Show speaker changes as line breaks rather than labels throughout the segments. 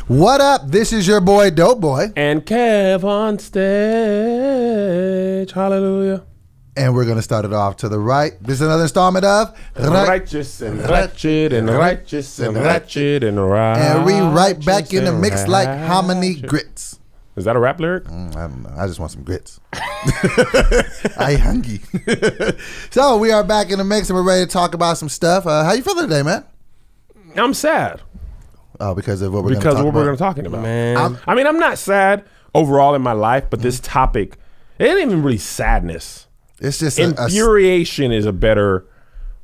What up? This is your boy, Dope Boy.
And Kev on stage. Hallelujah.
And we're going to start it off to the right. This is another installment of
Righteous and Ratchet and Righteous and Ratchet and Righteous.
And we right back in the mix like hominy grits.
Is that a rap lyric?
I don't know. I just want some grits. I hungry. So we are back in the mix and we're ready to talk about some stuff. How you feeling today, man?
I'm sad.
Oh, because of what we're going to
Because
talk
of what we're
about.
going to talk about.
Man.
I'm not sad overall in my life, but this topic, it ain't even really sadness.
It's just
infuriation is a better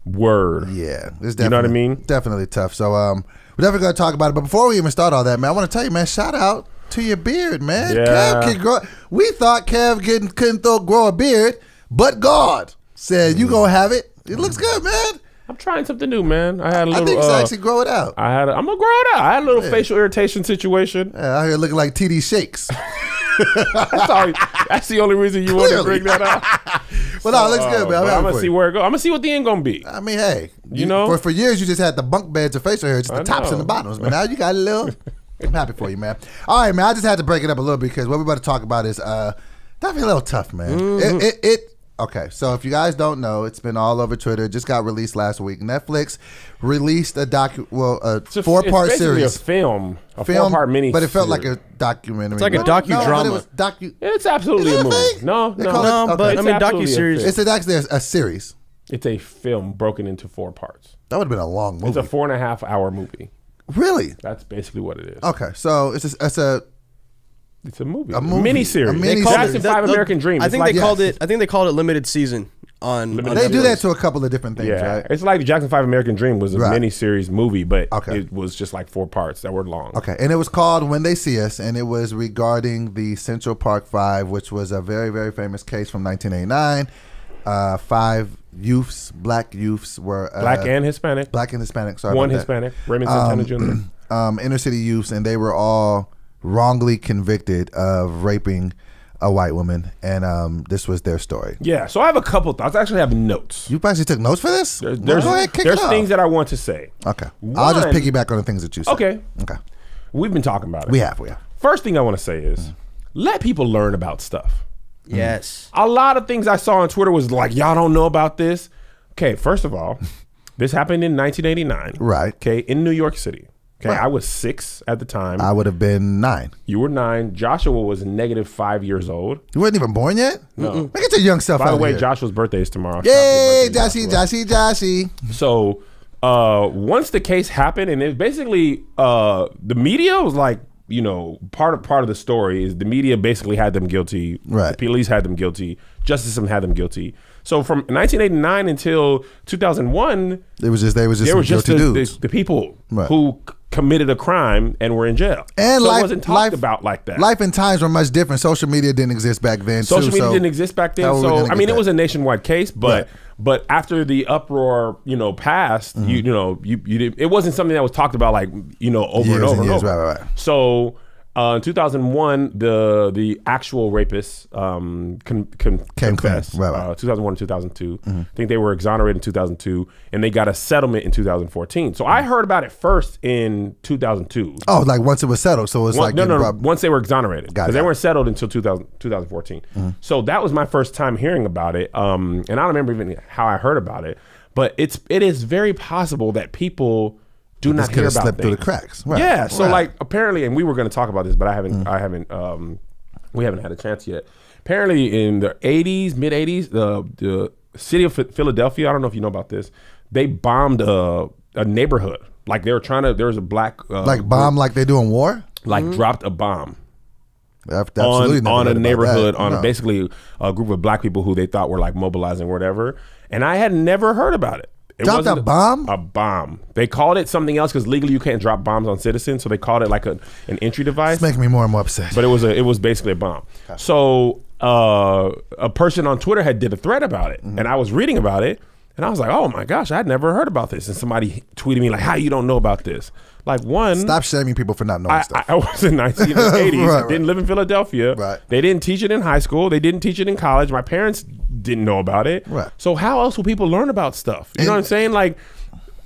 word.
Yeah. It's definitely,
You know what I mean?
Definitely tough. So we're definitely going to talk about it. But before we even start all that, man, I want to tell you, man, shout out to your beard, man.
Yeah.
Kev can grow. We thought Kev couldn't grow a beard, but God said you gonna have it. It looks good, man.
I'm trying something new, man. I had a little.
I think you should actually grow it out.
I'm gonna grow it out. I had a little facial irritation situation.
Yeah, out here looking like TD Shakes.
That's the only reason you want to bring that up.
Well, no, it looks good, man.
I'm gonna see where it goes. I'm gonna see what the end gonna be.
I mean, hey,
you know,
for years you just had the bunk beds of facial hair, just the tops and the bottoms, but now you got a little. I'm happy for you, man. All right, man. I just had to break it up a little because what we're about to talk about is definitely a little tough, man. Okay, so if you guys don't know, it's been all over Twitter. It just got released last week. Netflix released a four-part series.
A film, 4-part mini.
But it felt like a documentary.
It's like a docudrama.
But it was
It's absolutely a movie. No,
Okay.
But I mean, docuseries.
It's actually a series.
It's a film broken into 4 parts.
That would have been a long movie.
It's a 4.5-hour movie.
Really?
That's basically what it is.
Okay, so it's a
movie.
A movie.
Mini-series.
A mini-
Jackson 5 American Dream.
I think they called it limited season on
They do that to a couple of different things,
Yeah,
right?
it's like the Jackson 5 American Dream was a mini-series movie, but
Okay.
it was just like 4 parts that were long.
Okay, and it was called When They See Us, and it was regarding the Central Park 5, which was a very, very famous case from 1989. 5 black youths were...
Black and Hispanic.
Sorry
One
about
Hispanic. Raymond Santana Jr.
Inner city youths, and they were all wrongly convicted of raping a white woman, and this was their story.
Yeah, so I have a couple thoughts. I actually have notes.
You actually took notes for this?
There's
Go ahead, kick it off.
things that I want to say.
Okay. I'll just piggyback on the things that you said.
Okay.
Okay.
We've been talking about it.
We have.
First thing I want to say is let people learn about stuff.
Yes.
A lot of things I saw on Twitter was like, y'all don't know about this. Okay, first of all, this happened in 1989.
Right.
Okay, in New York City. Okay,
Right.
I was 6 at the time.
I would have been 9.
You were 9. Joshua was -5 years old.
You weren't even born yet?
No.
Look at your young stuff
By the
out
way,
here.
Joshua's birthday is tomorrow.
Yay,
Happy birthday,
Joshy.
So once the case happened, and it basically the media was like, you know, part of the story is the media basically had them guilty.
Right.
The police had them guilty. Justice system had them guilty. So from 1989 until 2001,
They was just guilty dudes.
the people
Right.
who committed a crime and were in jail.
And
so
life
it wasn't talked about like that.
Life and times were much different. Social media didn't exist back then.
Social media didn't exist back then. So I mean, it was a nationwide case, but after the uproar, you know, passed, you did, it wasn't something that was talked about like, you know, over and over and over.
Right.
So in 2001, the actual rapists confessed. 2001 and 2002. I think they were exonerated in 2002, and they got a settlement in 2014. So I heard about it first in 2002.
Oh, like once it was settled. So it's like
once they were exonerated, because they
it.
weren't settled until 2014. So that was my first time hearing about it, and I don't remember even how I heard about it. But it is very possible that people do not hear about
slipped
things
through the cracks. Right.
Yeah. So like apparently, and we were going to talk about this, but we haven't had a chance yet. Apparently, in the 80s, mid 80s, the city of Philadelphia, I don't know if you know about this, they bombed a neighborhood. Like they were there was a black
bomb like they do in war.
Dropped a bomb.
On
a neighborhood, basically a group of black people who they thought were like mobilizing or whatever, and I had never heard about it. It
dropped a bomb?
A bomb. They called it something else because legally you can't drop bombs on citizens, so they called it like an entry device.
It's making me more and more upset.
But it was basically a bomb. Okay. So a person on Twitter did a thread about it, and I was reading about it, and I was like, oh my gosh, I had never heard about this. And somebody tweeted me like, how you don't know about this? Like
stop shaming people for not knowing stuff.
I was in 1980s.
Right.
Didn't live in Philadelphia.
Right.
They didn't teach it in high school. They didn't teach it in college. My parents didn't know about it.
Right.
So how else will people learn about stuff? You know what I'm saying? Like,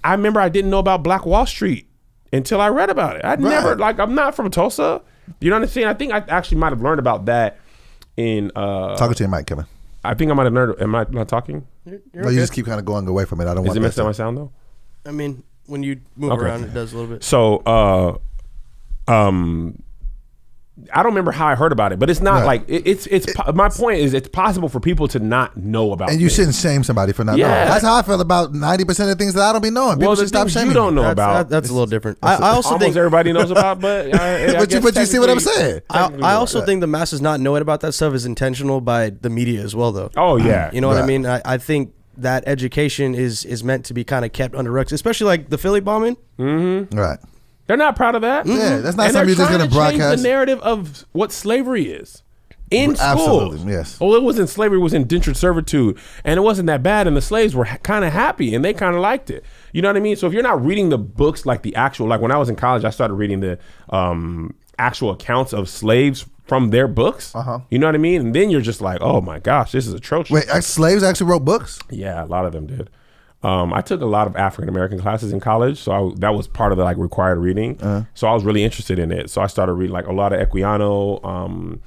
I remember I didn't know about Black Wall Street until I read about it. I'd never, like, I'm not from Tulsa. You know what I'm saying? I think I actually might have learned about that in...
Talking to your mic, Kevin.
I think I might have learned... Am I not talking?
You just keep kind of going away from it. I don't want
to... Is it messing up my sound, though?
I mean, when you move around, it does a little bit.
So, I don't remember how I heard about it, but it's not like it's. My point is, it's possible for people to not know about.
And you shouldn't shame somebody for not knowing. That's how I feel about 90% of things that I don't be knowing. People should stop shaming.
You don't know about.
That's a little different. I also think
everybody knows about, but
but you see what I'm saying.
I also think the masses not knowing about that stuff is intentional by the media as well, though.
Oh yeah,
you know what I mean. I think that education is meant to be kind of kept under wraps, especially like the Philly bombing.
Mm-hmm. Right.
They're not proud of that.
Yeah, that's not something you're just going to broadcast.
Change the narrative of what slavery is in schools.
Absolutely, yes.
Well, it wasn't slavery; it was indentured servitude, and it wasn't that bad. And the slaves were kind of happy, and they kind of liked it. You know what I mean? So if you're not reading the books, like the actual, like when I was in college, I started reading the actual accounts of slaves from their books. You know what I mean? And then you're just like, oh my gosh, this is atrocious.
Wait, slaves actually wrote books?
Yeah, a lot of them did. I took a lot of African American classes in college, so that was part of the like required reading. So I was really interested in it. So I started reading like a lot of Equiano.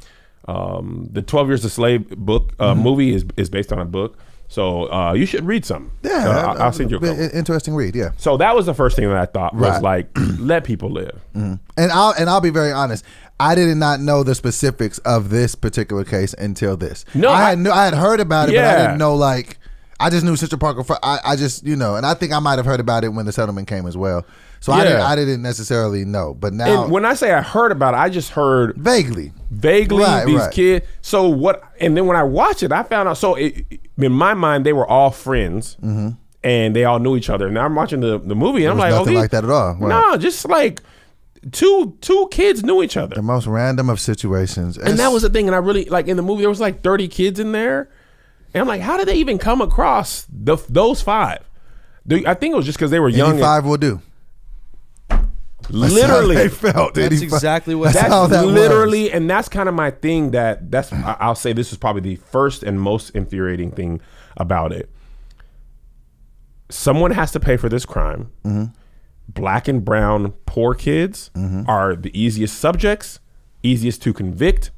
The 12 Years a Slave book movie is based on a book. So you should read some.
Yeah,
I'll send you a couple.
Interesting read. Yeah.
So that was the first thing that I thought was like, let people live.
And I'll be very honest. I did not know the specifics of this particular case until this.
No,
I had heard about it, but I didn't know like. I just knew Central Park. I just, and I think I might have heard about it when the settlement came as well. So I didn't necessarily know. But now,
and when I say I heard about it, I just heard
vaguely
these kids. So what? And then when I watched it, I found out. So in my mind, they were all friends, and they all knew each other. And I'm watching the movie, and I'm like,
nothing like that at all. Right.
No, just like two kids knew each other.
The most random of situations.
And that was the thing. And I really like in the movie, there was like 30 kids in there. And I'm like, how did they even come across those five? I think it was just because they were young.
85 will do.
Literally,
they felt.
That's exactly what.
That's literally, was. And that's kind of my thing. I'll say this is probably the first and most infuriating thing about it. Someone has to pay for this crime. Black and brown poor kids are the easiest subjects, easiest to convict.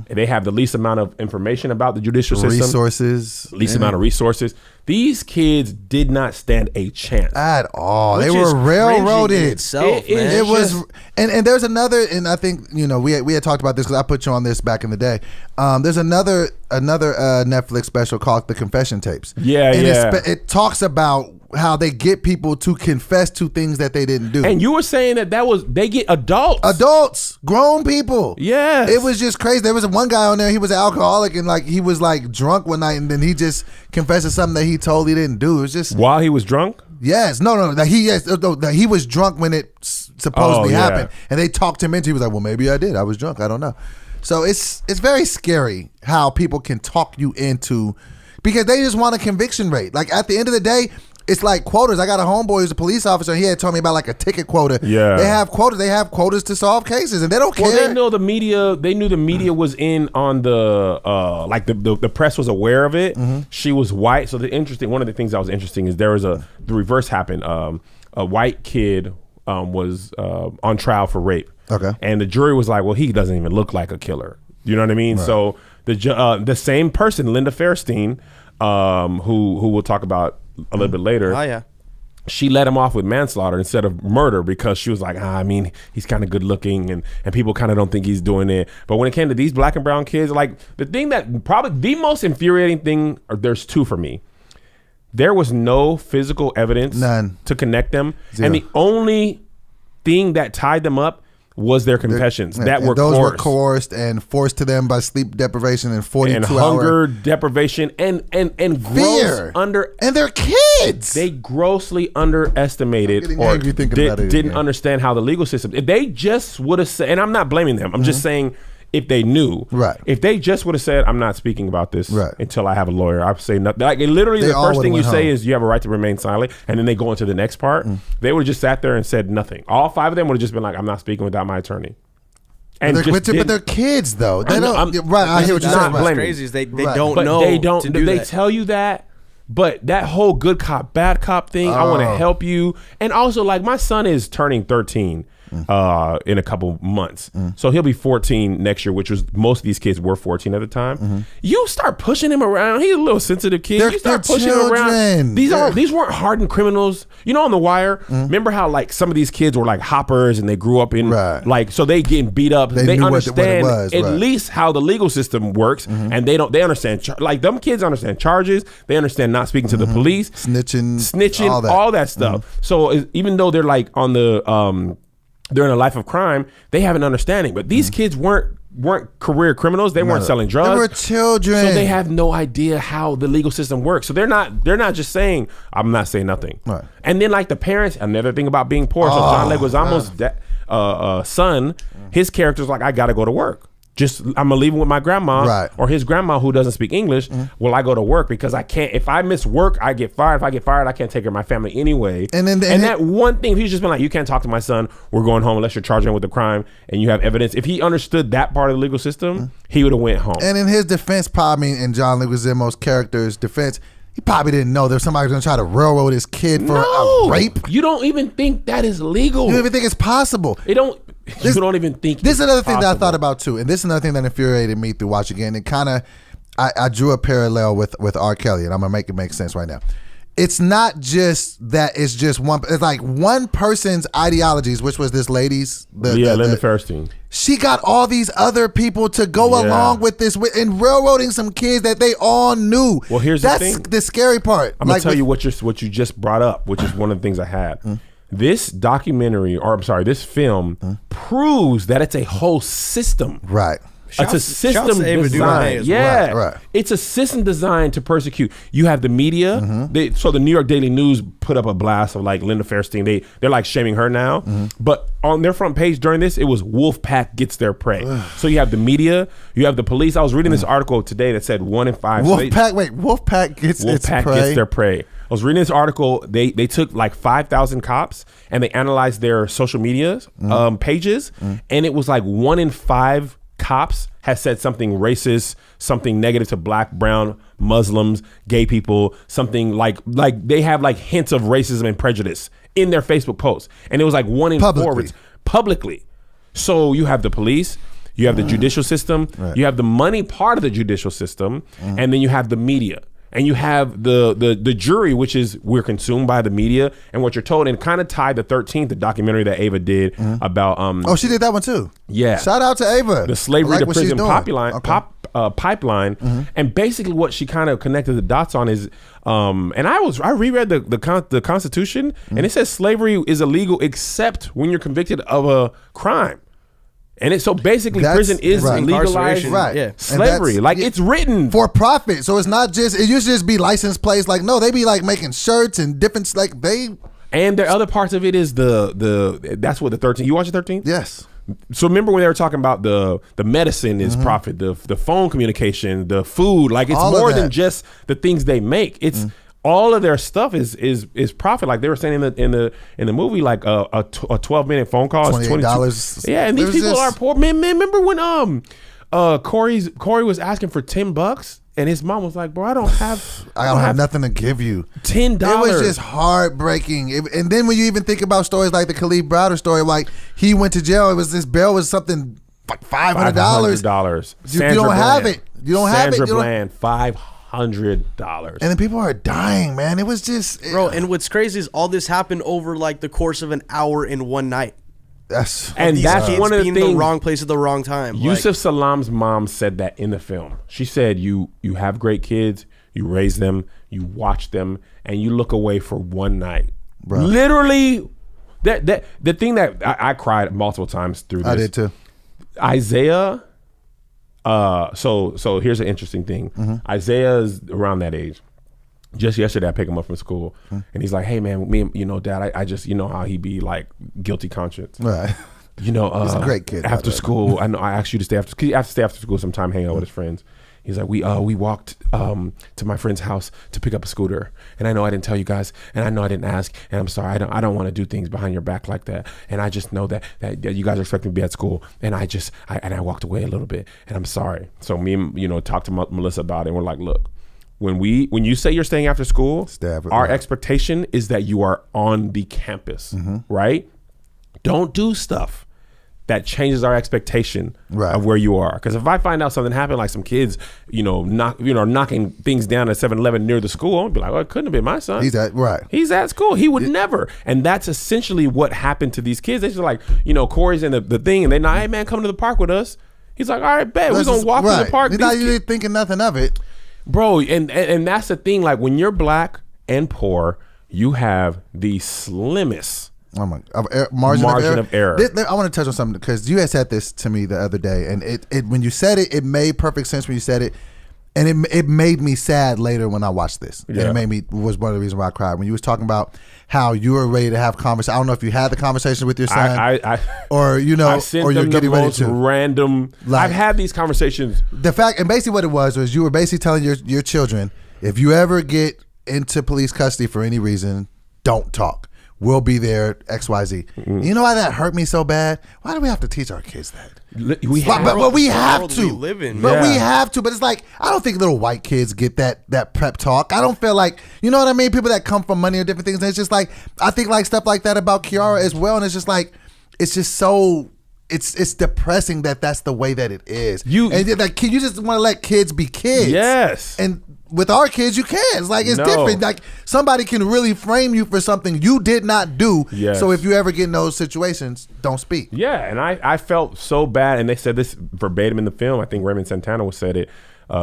They have the least amount of information about the judicial system. Least amount of resources. These kids did not stand a chance
at all. They were railroaded. It was, and there's another, and I think we had talked about this because I put you on this back in the day. There's another Netflix special called The Confession Tapes. It talks about how they get people to confess to things that they didn't do.
And you were saying they get adults,
grown people.
Yes.
It was just crazy. There was one guy on there, he was an alcoholic and like he was like drunk one night and then he just confessed to something that he totally didn't do. It was just
while he was drunk?
Yes. No, he was drunk when it supposedly happened. And they talked him into, he was like, well, maybe I did. I was drunk. I don't know. So it's very scary how people can talk you into, because they just want a conviction rate. Like at the end of the day, it's like quotas. I got a homeboy who's a police officer. He had told me about like a ticket quota.
Yeah,
they have quotas. They have quotas to solve cases, and they don't care.
Well, they know the media. They knew the media was in on the like the press was aware of it. She was white, so one of the things that was interesting is there was the reverse happened. A white kid was on trial for rape.
Okay,
and the jury was like, well, he doesn't even look like a killer. You know what I mean? Right. So the same person, Linda Fairstein, who we'll talk about a little bit later.
Oh yeah.
She let him off with manslaughter instead of murder because she was like, I mean, he's kind of good looking and people kind of don't think he's doing it. But when it came to these black and brown kids, like the thing that probably the most infuriating thing, or there's two for me. There was no physical evidence to connect them. Zero. And the only thing that tied them up was their confessions that were
those
coerced.
Were coerced and forced to them by sleep deprivation and 42
and hunger deprivation and
fear and their kids.
They grossly underestimated or didn't understand how the legal system. If they just would have said, and I'm not blaming them, I'm just saying if they knew,
right? If
they just would have said, I'm not speaking about this until I have a lawyer, I would say nothing. Like literally, the first thing you say is you have a right to remain silent, and then they go into the next part. They would have just sat there and said nothing. All five of them would have just been like, I'm not speaking without my attorney.
And but they're kids though. They don't. Right, I hear what you're saying.
What's crazy is they don't know.
They don't.
To do
they
that.
tell you that. But that whole good cop, bad cop thing, I want to help you. And also, like, my son is turning 13 in a couple months. So he'll be 14 next year, which was most of these kids were 14 at the time. You start pushing him around. He's a little sensitive kid. You start pushing him around. These weren't hardened criminals. You know, on The Wire, remember how like some of these kids were like hoppers and they grew up in like, so they getting beat up. They understand what at least how the legal system works, and they understand like them kids understand charges. They understand not speaking to the police, snitching, all that stuff. So even though they're like on the they're in a life of crime, they have an understanding. But these kids weren't career criminals. They weren't selling drugs.
They were children.
So they have no idea how the legal system works. So they're not just saying, I'm not saying nothing. Right. And then like the parents, another thing about being poor. So John Leguizamo's son, his character's like, I gotta go to work. I'm gonna leave him with my grandma or his grandma who doesn't speak English. Well, I go to work because I can't. If I miss work, I get fired. If I get fired, I can't take care of my family anyway. And that one thing, if he's just been like, you can't talk to my son. We're going home unless you're charging him with a crime and you have evidence. If he understood that part of the legal system, he would have went home.
And in his defense, probably in John Leguizamo's character's defense, he probably didn't know there was somebody going to try to railroad his kid for a rape.
You don't even think that is legal.
You don't even think it's possible.
You don't even think
this is another thing that I thought about too, and this is another thing that infuriated me through watching again. It kind of, I drew a parallel with R. Kelly, and I'm gonna make it make sense right now. It's not just that it's just one. It's like one person's ideologies, which was this lady's.
Linda Fairstein.
She got all these other people to go along with this and railroading some kids that they all knew.
Well, here's the thing. That's
the scary part.
I'm gonna tell you what you just brought up, which is one of the things I had. This documentary, or I'm sorry, this film proves that it's a whole system.
Right.
It's a system design. Yeah. Right. It's a system designed to persecute. You have the media. So the New York Daily News put up a blast of like Linda Fairstein. They're like shaming her now. But on their front page during this, it was Wolfpack gets their prey. So you have the media, you have the police. I was reading this article today that said 1 in 5.
Wolfpack gets
their prey. I was reading this article. They took like 5,000 cops and they analyzed their social media pages, and it was like 1 in 5 cops has said something racist, something negative to black, brown, Muslims, gay people, something like they have like hints of racism and prejudice in their Facebook posts, and it was like 1 in 4 publicly. So you have the police. You have the judicial system. You have the money part of the judicial system, and then you have the media. And you have the jury, which is we're consumed by the media and what you're told, and kind of tied the 13th, the documentary that Ava did about.
She did that one too.
Yeah.
Shout out to Ava.
The slavery to prison pipeline, and basically what she kind of connected the dots on is, and I reread the Constitution, and it says slavery is illegal except when you're convicted of a crime. And so basically prison is legalized slavery. Like it's written
for profit. So it's not just, it used to just be license plates. Like, no, they be like making shirts and different, like they.
And the other parts of it is that's what the 13th, you watch the 13th?
Yes.
So remember when they were talking about the medicine is profit, the phone communication, the food, like it's all more than just the things they make. It's all of their stuff is profit. Like they were saying in the movie, like a 12-minute phone call is
$28.
Yeah, and these people are poor. Man, remember when Corey was asking for $10 and his mom was like, "Bro, I don't have
nothing to give you."
$10.
It was just heartbreaking. And then when you even think about stories like the Khalif Browder story, like he went to jail. This bail was something like $500. You don't have it. You don't have it.
Sandra Bland, $500. And
then people are dying, man. It was just
bro. And what's crazy is all this happened over like the course of an hour in one night.
That's
one of the things. The wrong place at the wrong time.
Yusuf Salam's mom said that in the film. She said, "You have great kids. You raise them. You watch them, and you look away for one night." Bro. Literally, that the thing that I cried multiple times through this.
I did too.
Isaiah. So here's an interesting thing. Isaiah is around that age. Just yesterday, I picked him up from school, and he's like, "Hey, man, Dad, I just, how he be like guilty conscience,
right?
He's a
great kid.
After school, I know I asked you to stay after school sometime, hang out with his friends." He's like, we walked to my friend's house to pick up a scooter, and I know I didn't tell you guys, and I know I didn't ask, and I'm sorry, I don't want to do things behind your back like that, and I just know that you guys are expecting me to be at school, and I walked away a little bit, and I'm sorry. So me and talked to Melissa about it, and we're like, look, when you say you're staying after school, our
right.
expectation is that you are on the campus, right? Don't do stuff that changes our expectation of where you are. Because if I find out something happened, like some kids, knocking things down at 7-Eleven near the school, I'll be like, well, it couldn't have been my son.
He's at
school. He would never. And that's essentially what happened to these kids. They're just like, Corey's in the thing, and they're not, hey man, come to the park with us. He's like, all right, bet. We're going to walk to the park.
He's not even thinking nothing of it.
Bro, and that's the thing. Like, when you're black and poor, you have the slimmest margin of error.
I want to touch on something because you had said this to me the other day, and it when you said it, it made perfect sense when you said it, and it made me sad later when I watched this.
Yeah.
And it was one of the reasons why I cried when you was talking about how you were ready to have conversation. I don't know if you had the conversation with your son,
I sent
or you're
them
getting
the
ready
most
to.
random. I've had these conversations.
The fact, and basically what it was you were basically telling your children, if you ever get into police custody for any reason, don't talk. We'll be there, XYZ. Mm-hmm. You know why that hurt me so bad? Why do we have to teach our kids that?
We have
to. We have to. But it's like, I don't think little white kids get that prep talk. I don't feel like, you know what I mean? People that come from money or different things. And it's just like, I think like stuff like that about Kiara as well. And it's just like, it's just so, it's depressing that that's the way that it is. You just want to let kids be kids.
Yes.
And with our kids, you can. It's like, it's different. Like, somebody can really frame you for something you did not do.
Yes.
So if you ever get in those situations, don't speak.
Yeah, and I felt so bad, and they said this verbatim in the film. I think Raymond Santana said it,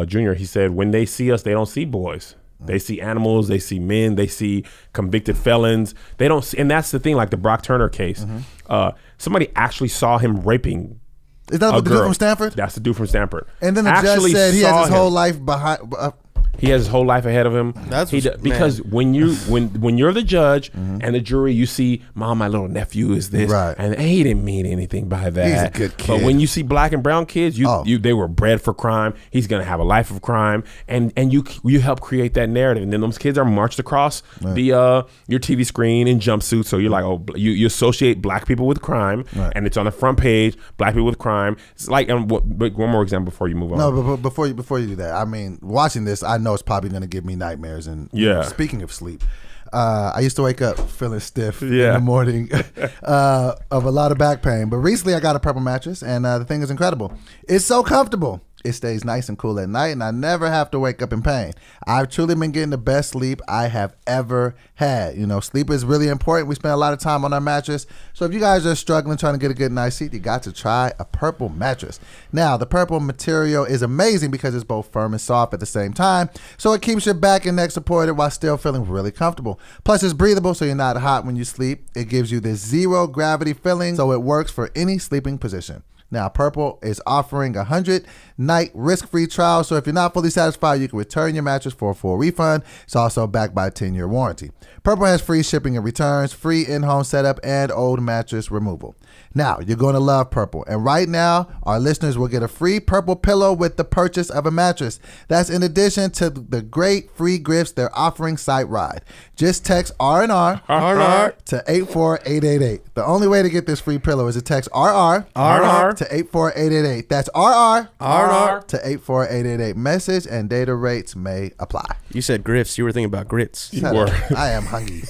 Junior. He said, when they see us, they don't see boys. They see animals, they see men, they see convicted felons. They don't see, and that's the thing, like the Brock Turner case. Somebody actually saw him raping.
Is that the dude from Stanford?
That's the dude from Stanford.
And then the judge said he has his whole life behind.
He has his whole life ahead of him. Because when you're the judge and the jury, you see, Mom, my little nephew is this, and he didn't mean anything by that.
He's a good kid.
But when you see black and brown kids, they were bred for crime. He's gonna have a life of crime, and you help create that narrative. And then those kids are marched across your TV screen in jumpsuits. So you're like, oh, you associate black people with crime, and it's on the front page. Black people with crime. It's like, one more example before you move on.
No, but before you do that, I mean, watching this, I know it's probably going to give me nightmares. And speaking of sleep, I used to wake up feeling stiff in the morning of a lot of back pain. But recently I got a purple mattress, and the thing is incredible. It's so comfortable. It stays nice and cool at night, and I never have to wake up in pain. I've truly been getting the best sleep I have ever had. Sleep is really important. We spend a lot of time on our mattress. So if you guys are struggling trying to get a good night's sleep, you got to try a purple mattress. Now, the purple material is amazing because it's both firm and soft at the same time. So it keeps your back and neck supported while still feeling really comfortable. Plus, it's breathable, so you're not hot when you sleep. It gives you this zero gravity feeling, so it works for any sleeping position. Now, Purple is offering a 100-night risk-free trial, so if you're not fully satisfied, you can return your mattress for a full refund. It's also backed by a 10-year warranty. Purple has free shipping and returns, free in-home setup, and old mattress removal. Now, you're going to love Purple, and right now, our listeners will get a free Purple pillow with the purchase of a mattress. That's in addition to the great free gifts they're offering site-wide. Just text R&R to 84888. The only way to get this free pillow is to text RR to 84888. That's RR to 84888. Message and data rates may apply.
You said grits. You were thinking about grits.
You were.
I am hungry.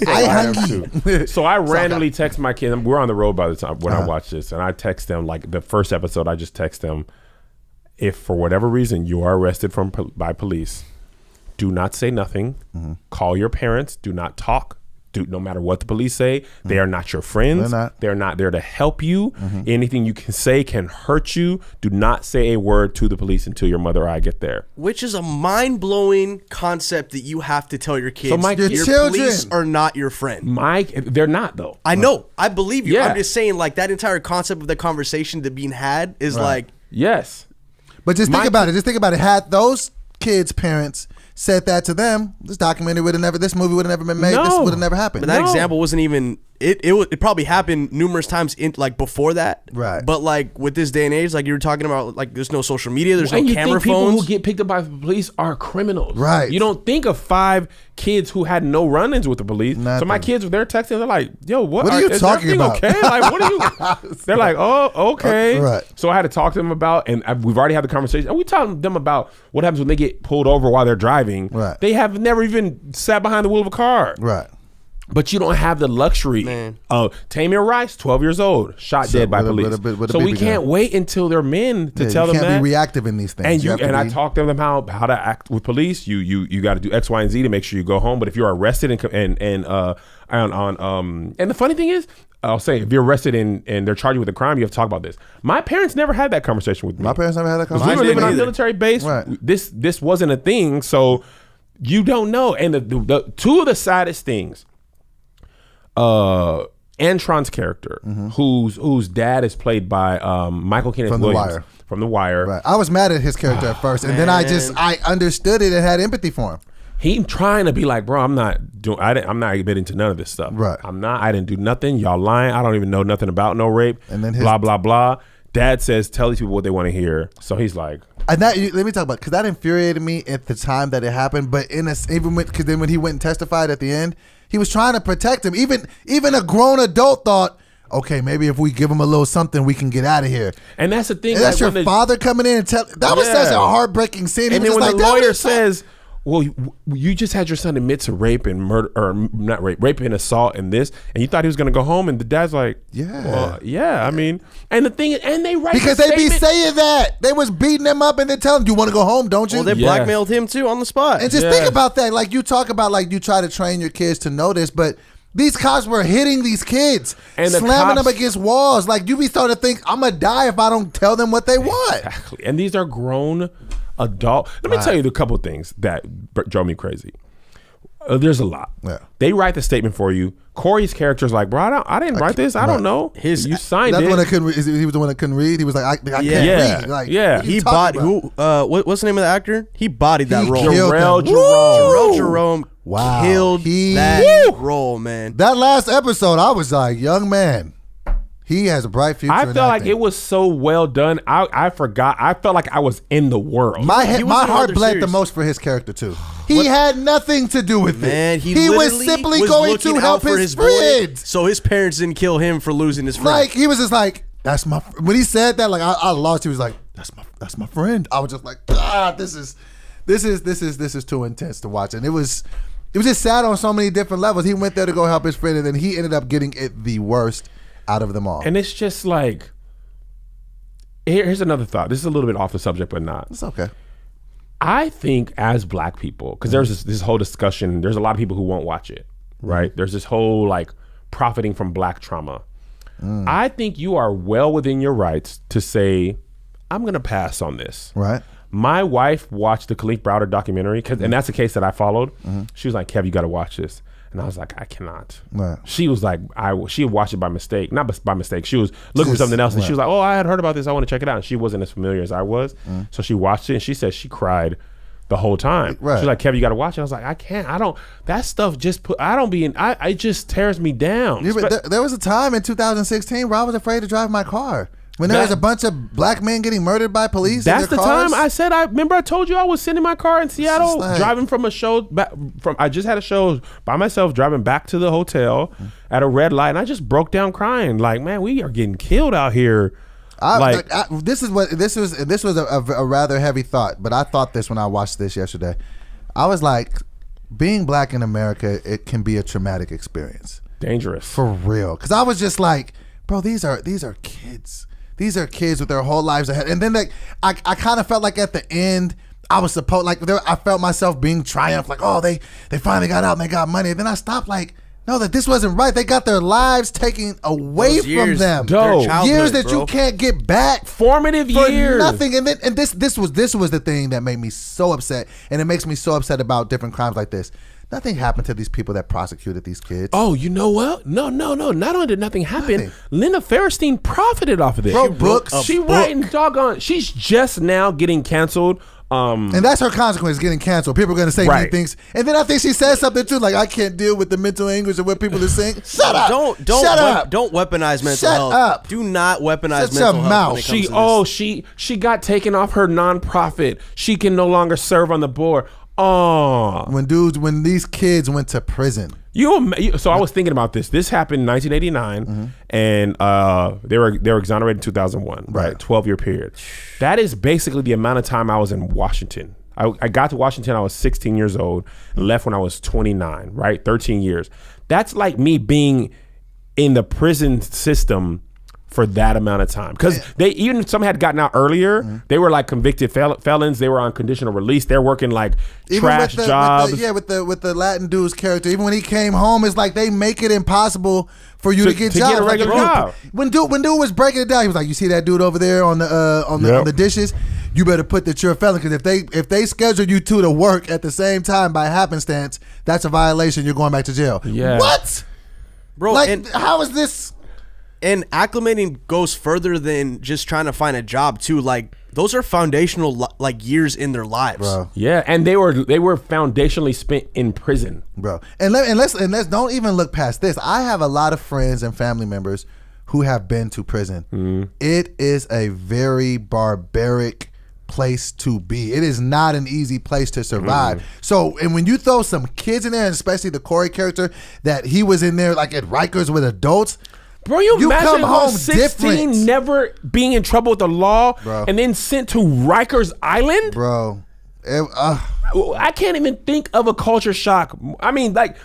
Too. So I randomly text my kids. We're on the road by the time when I watch this, and I text them like the first episode. I just text them, if for whatever reason you are arrested by police, do not say nothing. Call your parents. Do not talk. No matter what the police say, they are not your friends. They're not there to help you. Anything you can say can hurt you. Do not say a word to the police until your mother or I get there.
Which is a mind-blowing concept that you have to tell your kids.
So your
children
police are not your friend.
They're not though.
I know. I believe you.
Yeah.
I'm just saying, like, that entire concept of the conversation that being had is like...
Yes.
But just think about it. Had those kids' parents said that to them, this movie would have never been made. This would have never happened.
But that example wasn't even it probably happened numerous times in like before that.
Right.
But like with this day and age, like you were talking about, like there's no social media, there's no
and you
camera
think people
phones.
who get picked up by the police are criminals.
Right.
You don't think of 5 kids who had no run-ins with the police.
Nothing.
So my kids, they're texting, they're like, yo, what
are you
is
talking
everything
about?
okay? Like, what are you? They're like, oh, okay.
Right.
So I had to talk to them about, and we've already had the conversation, and we talked them about what happens when they get pulled over while they're driving.
Right.
They have never even sat behind the wheel of a car.
Right.
But you don't have the luxury. Tamir Rice, 12 years old, shot dead by police. So we can't wait until they're men to tell them that.
You can't be reactive in these things.
And I talk to them how to act with police. You got to do X, Y, and Z to make sure you go home. But if you're arrested and the funny thing is, I'll say, if you're arrested and they're charged you with a crime, you have to talk about this. My parents never had that conversation with me.
My parents never had that conversation.
We were living on a military base.
Right.
This wasn't a thing, so you don't know. And the two of the saddest things. Antron's character, whose dad is played by Michael Kenneth Williams from The Wire.
Right. I was mad at his character at first, and then I understood it and had empathy for him.
He trying to be like, bro, I'm not admitting to none of this stuff.
Right.
I didn't do nothing. Y'all lying. I don't even know nothing about no rape. And then blah blah blah. Dad says, tell these people what they want to hear. So he's like,
and that, let me talk about, because that infuriated me at the time that it happened. But because then when he went and testified at the end, he was trying to protect him. Even a grown adult thought, okay, maybe if we give him a little something, we can get out of here.
And that's the thing.
And that's your father coming in and tell. That was such a heartbreaking scene.
And then when the lawyer says, well, you just had your son admit to rape and murder, or not rape and assault and this, and you thought he was going to go home, and the dad's like, I mean, and the thing, and they write
because they be saying that they was beating him up and then telling him, you want to go home, don't you?
Well, they blackmailed him too on the spot.
And just think about that. Like you talk about, like you try to train your kids to know this, but these cops were hitting these kids and slamming them against walls. Like you be starting to think, I'm gonna die if I don't tell them what they want.
Exactly. And these are grown adult. Let me tell you the couple things that drove me crazy. There's a lot. Yeah. They write the statement for you. Corey's character's like, bro, I didn't write this. I don't know. You signed
that's
it.
One that couldn't. He was the one that couldn't read. He was like, I can't read. Like,
he bought what's the name of the actor? He bodied that role.
Jarrell
Jerome.
Wow.
Killed that role, man.
That last episode, I was like, young man. He has a bright future.
I felt like it was so well done. I forgot. I felt like I was in the world.
My heart bled the most for his character too. He had nothing to do with it.
He
was simply going to help his friend.
So his parents didn't kill him for losing his friend.
Like he was just like, that's my. When he said that, like I lost. He was like, that's my friend. I was just like, this is too intense to watch, and it was just sad on so many different levels. He went there to go help his friend, and then he ended up getting it the worst out of them all.
And it's just like, here's another thought. This is a little bit off the subject, but not.
It's okay.
I think as black people, because there's this whole discussion, there's a lot of people who won't watch it, right? There's this whole like profiting from black trauma. I think you are well within your rights to say, I'm going to pass on this.
Right.
My wife watched the Khalif Browder documentary, and that's a case that I followed. She was like, Kev, you got to watch this. And I was like, I cannot. Right. She was like, she watched it by mistake. Not by mistake. She was looking for something else. And she was like, oh, I had heard about this. I want to check it out. And she wasn't as familiar as I was. So she watched it, and she said she cried the whole time. Right. She was like, Kev, you got to watch it. I was like, I can't. That stuff it just tears me down.
There was a time in 2016 where I was afraid to drive my car. When there was a bunch of black men getting murdered by police.
That's the time I said. I remember I told you I was sitting in my car in Seattle, driving from a show. I just had a show by myself, driving back to the hotel at a red light, and I just broke down crying. Like, man, we are getting killed out here.
This was a rather heavy thought, but I thought this when I watched this yesterday. I was like, being black in America, it can be a traumatic experience.
Dangerous.
For real. Because I was just like, bro, these are kids. These are kids with their whole lives ahead. And then I kind of felt like at the end, I was supposed, like, I felt myself being triumphed, like, oh, they finally got out and they got money. And then I stopped, like, no, that this wasn't right. They got their lives taken away from them. Years that you can't get back.
Formative years.
Nothing. And this was the thing that made me so upset. And it makes me so upset about different crimes like this. Nothing happened to these people that prosecuted these kids.
Oh, you know what? No. Not only did nothing happen, Linda Fairstein profited off of this.
Wrote books.
She's just now getting canceled
And that's her consequence, getting canceled. People are going to say mean things. And then I think she says something too, like, I can't deal with the mental anguish of what people are saying. Shut up. Shut up.
Don't weaponize mental health.
Shut up.
Do not weaponize
Shut your
mental
mouth.
health.
She got taken off her nonprofit. She can no longer serve on the board. Oh,
when these kids went to prison.
So I was thinking about this. This happened in 1989, and they were exonerated in 2001. Right, 12-year period. That is basically the amount of time I was in Washington. I got to Washington. I was 16 years old. And left when I was 29. Right, 13 years. That's like me being in the prison system for that amount of time, because some had gotten out earlier. They were like convicted felons. They were on conditional release. They're working like trash jobs.
With the Latin dude's character, even when he came home, it's like they make it impossible for you to get jobs.
Get a regular job.
When dude was breaking it down, he was like, "You see that dude over there on the dishes? You better put that you're a felon, because if they schedule you two to work at the same time by happenstance, that's a violation. You're going back to jail."
Yeah.
What,
bro?
Like, how is this?
And acclimating goes further than just trying to find a job too. Like, those are foundational like years in their lives.
Bro.
Yeah, and they were foundationally spent in prison,
bro. And let's don't even look past this. I have a lot of friends and family members who have been to prison. It is a very barbaric place to be. It is not an easy place to survive. So, and when you throw some kids in there, and especially the Corey character, that he was in there like at Rikers with adults.
Bro, you imagine
come home
16,
different.
never being in trouble with the law,
bro,
and then sent to Rikers Island?
Bro.
I can't even think of a culture shock. I mean, like,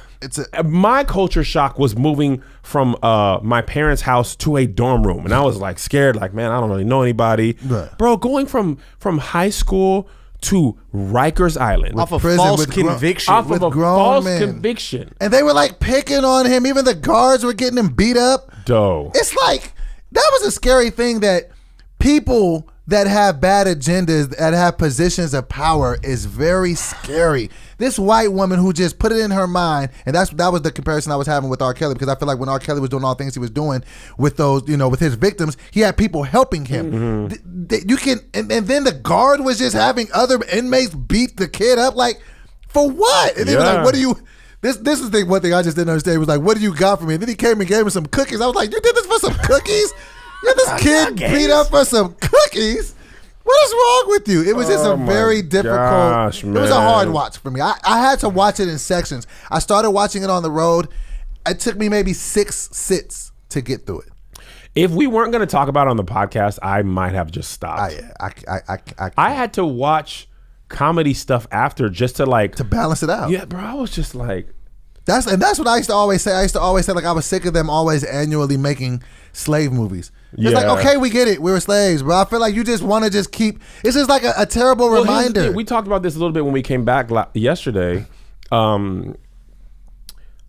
my culture shock was moving from my parents' house to a dorm room, and I was like scared, like, man, I don't really know anybody.
Right.
Bro, going from high school to Rikers Island.
Off of false conviction.
Off of a false conviction.
And they were like picking on him. Even the guards were getting him beat up.
Doe.
It's like, that was a scary thing, that people that have bad agendas, that have positions of power, is very scary. This white woman who just put it in her mind, and that was the comparison I was having with R. Kelly, because I feel like when R. Kelly was doing all the things he was doing with those, with his victims, he had people helping him. You can, and then the guard was just having other inmates beat the kid up, like, for what? And he was like, what do you... This is the one thing I just didn't understand. He was like, what do you got for me? And then he came and gave me some cookies. I was like, you did this for some cookies? You had this kid beat up for some cookies? What is wrong with you? It was just a very difficult... It was a hard watch for me. I had to watch it in sections. I started watching it on the road. It took me maybe 6 sits to get through it.
If we weren't going to talk about it on the podcast, I might have just stopped.
I
had to watch comedy stuff after, just to
balance it out.
Yeah, bro, I was just like...
That's what I used to always say. I used to always say, like, I was sick of them always annually making slave movies. It's like, okay, we get it. We were slaves, bro. I feel like you just want to just keep... It's just like a terrible reminder.
We talked about this a little bit when we came back yesterday.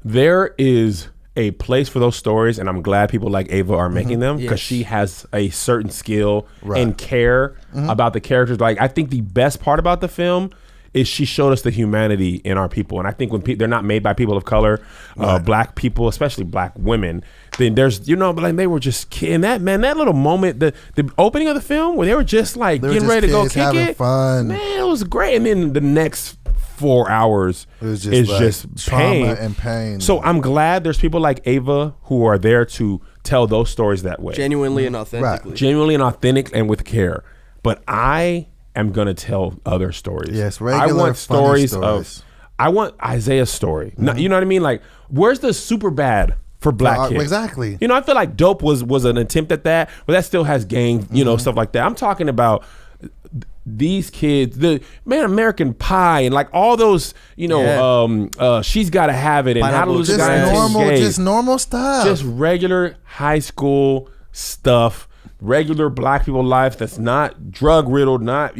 There is a place for those stories, and I'm glad people like Ava are making them, because she has a certain skill and care about the characters. Like, I think the best part about the film is she showed us the humanity in our people. And I think when they're not made by people of color, black people, especially black women, then there's, like, they were just kidding. That little moment, the opening of the film where they were just like getting ready to go kick it.
Fun.
Man, it was great. And then the next 4 hours is just
trauma and pain.
So I'm glad there's people like Ava who are there to tell those stories that way.
Genuinely and authentically.
Right.
Genuinely and authentic and with care. But I am gonna tell other stories.
Yes, regular,
I want stories
of.
I want Isaiah's story. You know what I mean? Like, where's the super bad for black kids?
Exactly.
I feel like Dope was an attempt at that, but that still has gang, stuff like that. I'm talking about these kids, American Pie, and like all those, She's Gotta Have It, and How to Lose a Guy,
just normal stuff,
just regular high school stuff. Regular black people life that's not drug riddled, not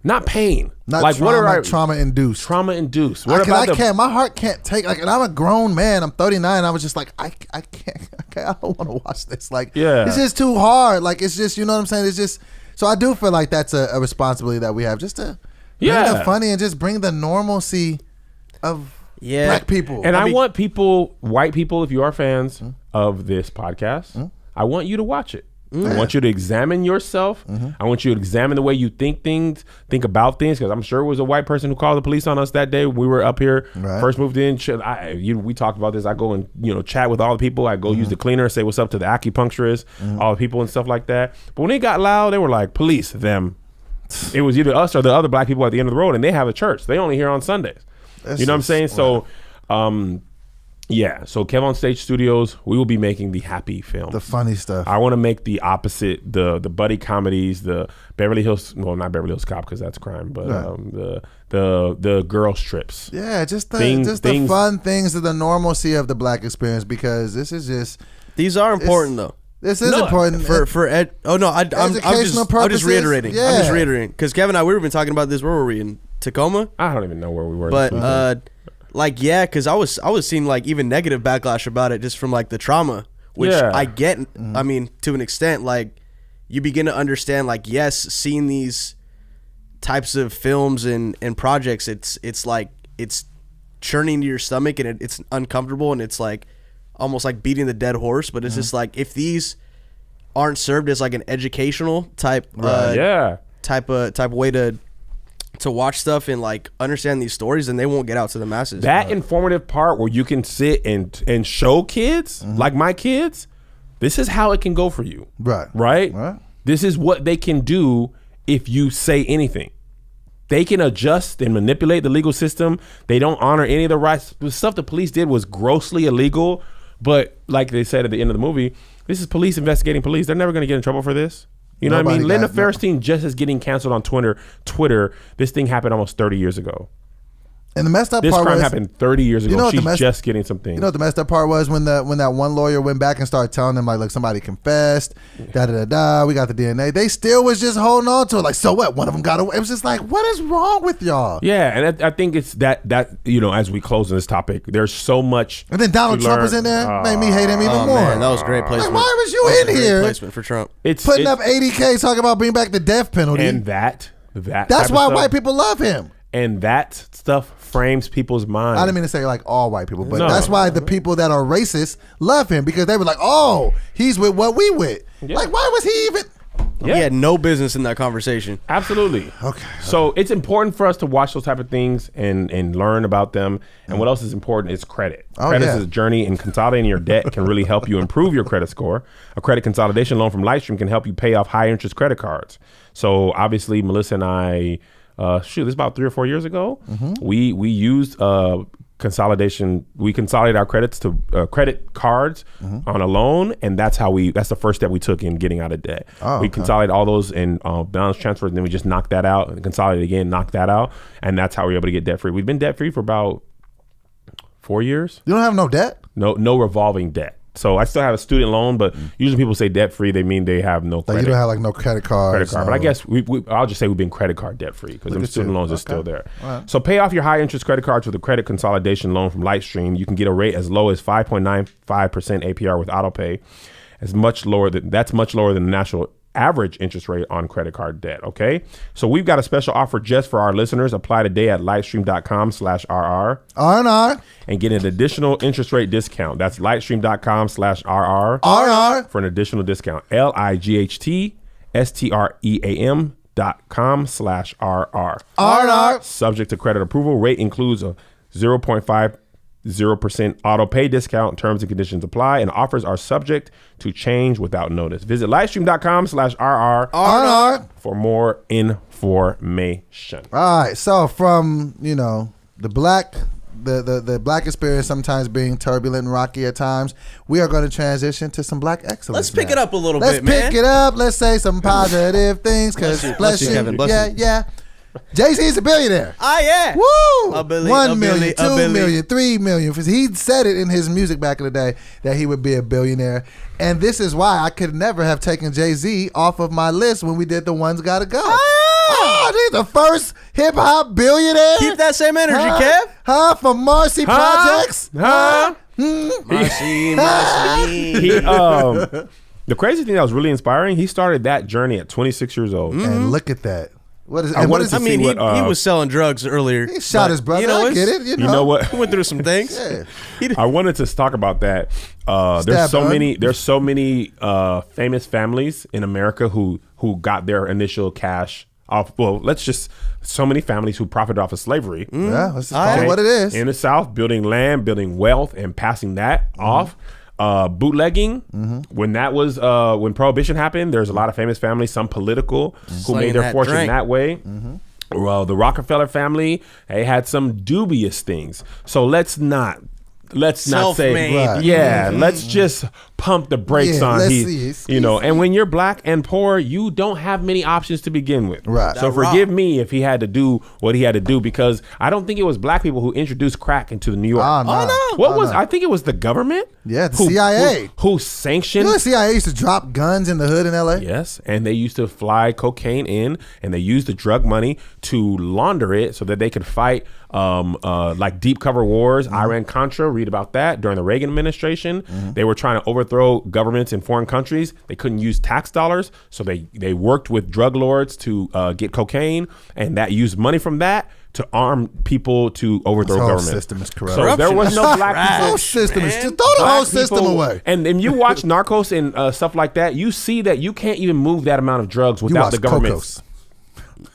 not pain,
not
like
trauma induced.
My
heart can't take, like, and I'm a grown man. I'm 39. I was just like, I can't. Okay, I don't want to watch this. Like, it's just too hard. Like, it's just, you know what I'm saying? It's just, so I do feel like that's a responsibility that we have, just to bring the funny and just bring the normalcy of black people.
And I want people, white people, if you are fans of this podcast, I want you to watch it. I want you to examine yourself. I want you to examine the way you think about things. Because I'm sure it was a white person who called the police on us that day. We were up here, first moved in. We talked about this. I go and chat with all the people. I go use the cleaner, say what's up to the acupuncturist, all the people and stuff like that. But when it got loud, they were like, police, them. It was either us or the other black people at the end of the road, and they have a church. They only here on Sundays. You know what I'm saying? So, so Kev on Stage Studios, we will be making the happy film,
the funny stuff.
I want to make the opposite, the buddy comedies, the Beverly Hills, well, not Beverly Hills Cop because that's crime, but the girl strips.
Yeah, just the fun things of the normalcy of the black experience, because this is just
these are important though.
This is important
for ed. Oh no, I'm just reiterating.
Yeah.
I'm just reiterating because Kevin and I, we've been talking about this. Where were we, in Tacoma?
I don't even know where we were.
But because I was seeing like even negative backlash about it just from like the trauma, which I get. I mean, to an extent, like you begin to understand. Like, yes, seeing these types of films and projects, it's like it's churning to your stomach and it's uncomfortable and it's like almost like beating the dead horse, but it's just like if these aren't served as like an educational type type way to watch stuff and like understand these stories, then they won't get out to the masses.
That informative part where you can sit and show kids like my kids, this is how it can go for you. Right? This is what they can do if you say anything. They can adjust and manipulate the legal system. They don't honor any of the rights. The stuff the police did was grossly illegal. But like they said at the end of the movie, this is police investigating police. They're never going to get in trouble for this. You know what I mean? Linda Fairstein just is getting canceled on Twitter. This thing happened almost 30 years ago.
And the messed up
this
part
crime
was,
happened 30 years ago. She's just getting some things.
You know what the messed up part was when that one lawyer went back and started telling them like, look, somebody confessed, we got the DNA. They still was just holding on to it. Like, so what? One of them got away. It was just like, what is wrong with y'all?
Yeah, and I think it's that as we close on this topic, there's so much.
And then Donald Trump was in there, made me hate him even more.
Man, that was great placement.
Like, why was you in here?
Placement for Trump.
It's putting up $80K talking about bringing back the death penalty.
And that's
why white people love him.
And that stuff frames people's minds.
I didn't mean to say like all white people, but that's why the people that are racist love him, because they were like, oh, he's with what we with. Yeah. Like, why was he even?
Yeah. He had no business in that conversation.
Absolutely. Okay. So it's important for us to watch those type of things and learn about them. And what else is important is credit. Credit is a journey, and consolidating your debt can really help you improve your credit score. A credit consolidation loan from Lightstream can help you pay off high interest credit cards. So obviously, Melissa and I, this is about 3 or 4 years ago. We used consolidation. We consolidated our credits to credit cards on a loan, and that's the first step we took in getting out of debt. We consolidated all those in balance transfers, and then we just knocked that out and consolidated again, knocked that out, and that's how we were able to get debt free. We've been debt free for about 4 years.
You don't have no debt?
No revolving debt. So I still have a student loan, but usually people say debt free, they mean they have no credit.
Like you don't have like no credit card.
But I guess I'll just say we've been credit card debt free because them student loans are still there. Right. So pay off your high interest credit cards with a credit consolidation loan from Lightstream. You can get a rate as low as 5.95% APR with autopay. That's much lower than the national average interest rate on credit card debt. Okay, so we've got a special offer just for our listeners. Apply today at lightstream.com/RR and get an additional interest rate discount. That's lightstream.com/RR for an additional discount. lightstream.com/RR. Subject to credit approval. Rate includes a 0.50% auto pay discount. Terms and conditions apply, and offers are subject to change without notice. Visit lightstream.com/RR for more information.
All right. So from the black experience sometimes being turbulent and rocky at times, we are going to transition to some black excellence.
Let's pick it up a little
bit, man. Let's pick it up. Let's say some positive things.
Bless you, Kevin. Bless you.
Yeah. Jay-Z's a billionaire.
Yeah.
Woo! 1 million, 2 million, 3 million. He said it in his music back in the day that he would be a billionaire. And this is why I could never have taken Jay-Z off of my list when we did The One's Gotta Go. He's the first hip-hop billionaire.
Keep that same energy, Kev.
From Marcy Projects.
Marcy.
The crazy thing that was really inspiring, he started that journey at 26 years old.
And look at that. What is?
I wanted to
I mean,
see
he
what,
was selling drugs earlier.
He shot his brother. I get it.
You know what?
He went through some things.
Yeah.
I wanted to talk about that. There's so many famous families in America who got their initial cash off. Well, so many families who profited off of slavery.
Yeah, let's just call it what it is.
In the South, building land, building wealth, and passing that off. Bootlegging, when that was when Prohibition happened, there's a lot of famous families, some political, who made their fortune that way. Well, the Rockefeller family, they had some dubious things. So let's not say, let's just pump the brakes on and when you're black and poor, you don't have many options to begin with.
Right.
So forgive me if he had to do what he had to do, because I don't think it was black people who introduced crack into New York. I think it was the government.
Yeah, the CIA.
Who sanctioned.
The CIA used to drop guns in the hood in LA?
Yes, and they used to fly cocaine in, and they used the drug money to launder it so that they could fight like deep cover wars, Iran-Contra, read about that during the Reagan administration. They were trying to overthrow governments in foreign countries. They couldn't use tax dollars, so they worked with drug lords to get cocaine, and that used money from that to arm people to overthrow government. The whole
system is corrupt.
So there was no black people.
The whole system is, just throw the whole system away.
And you watch Narcos and stuff like that, you see that you can't even move that amount of drugs without the government's.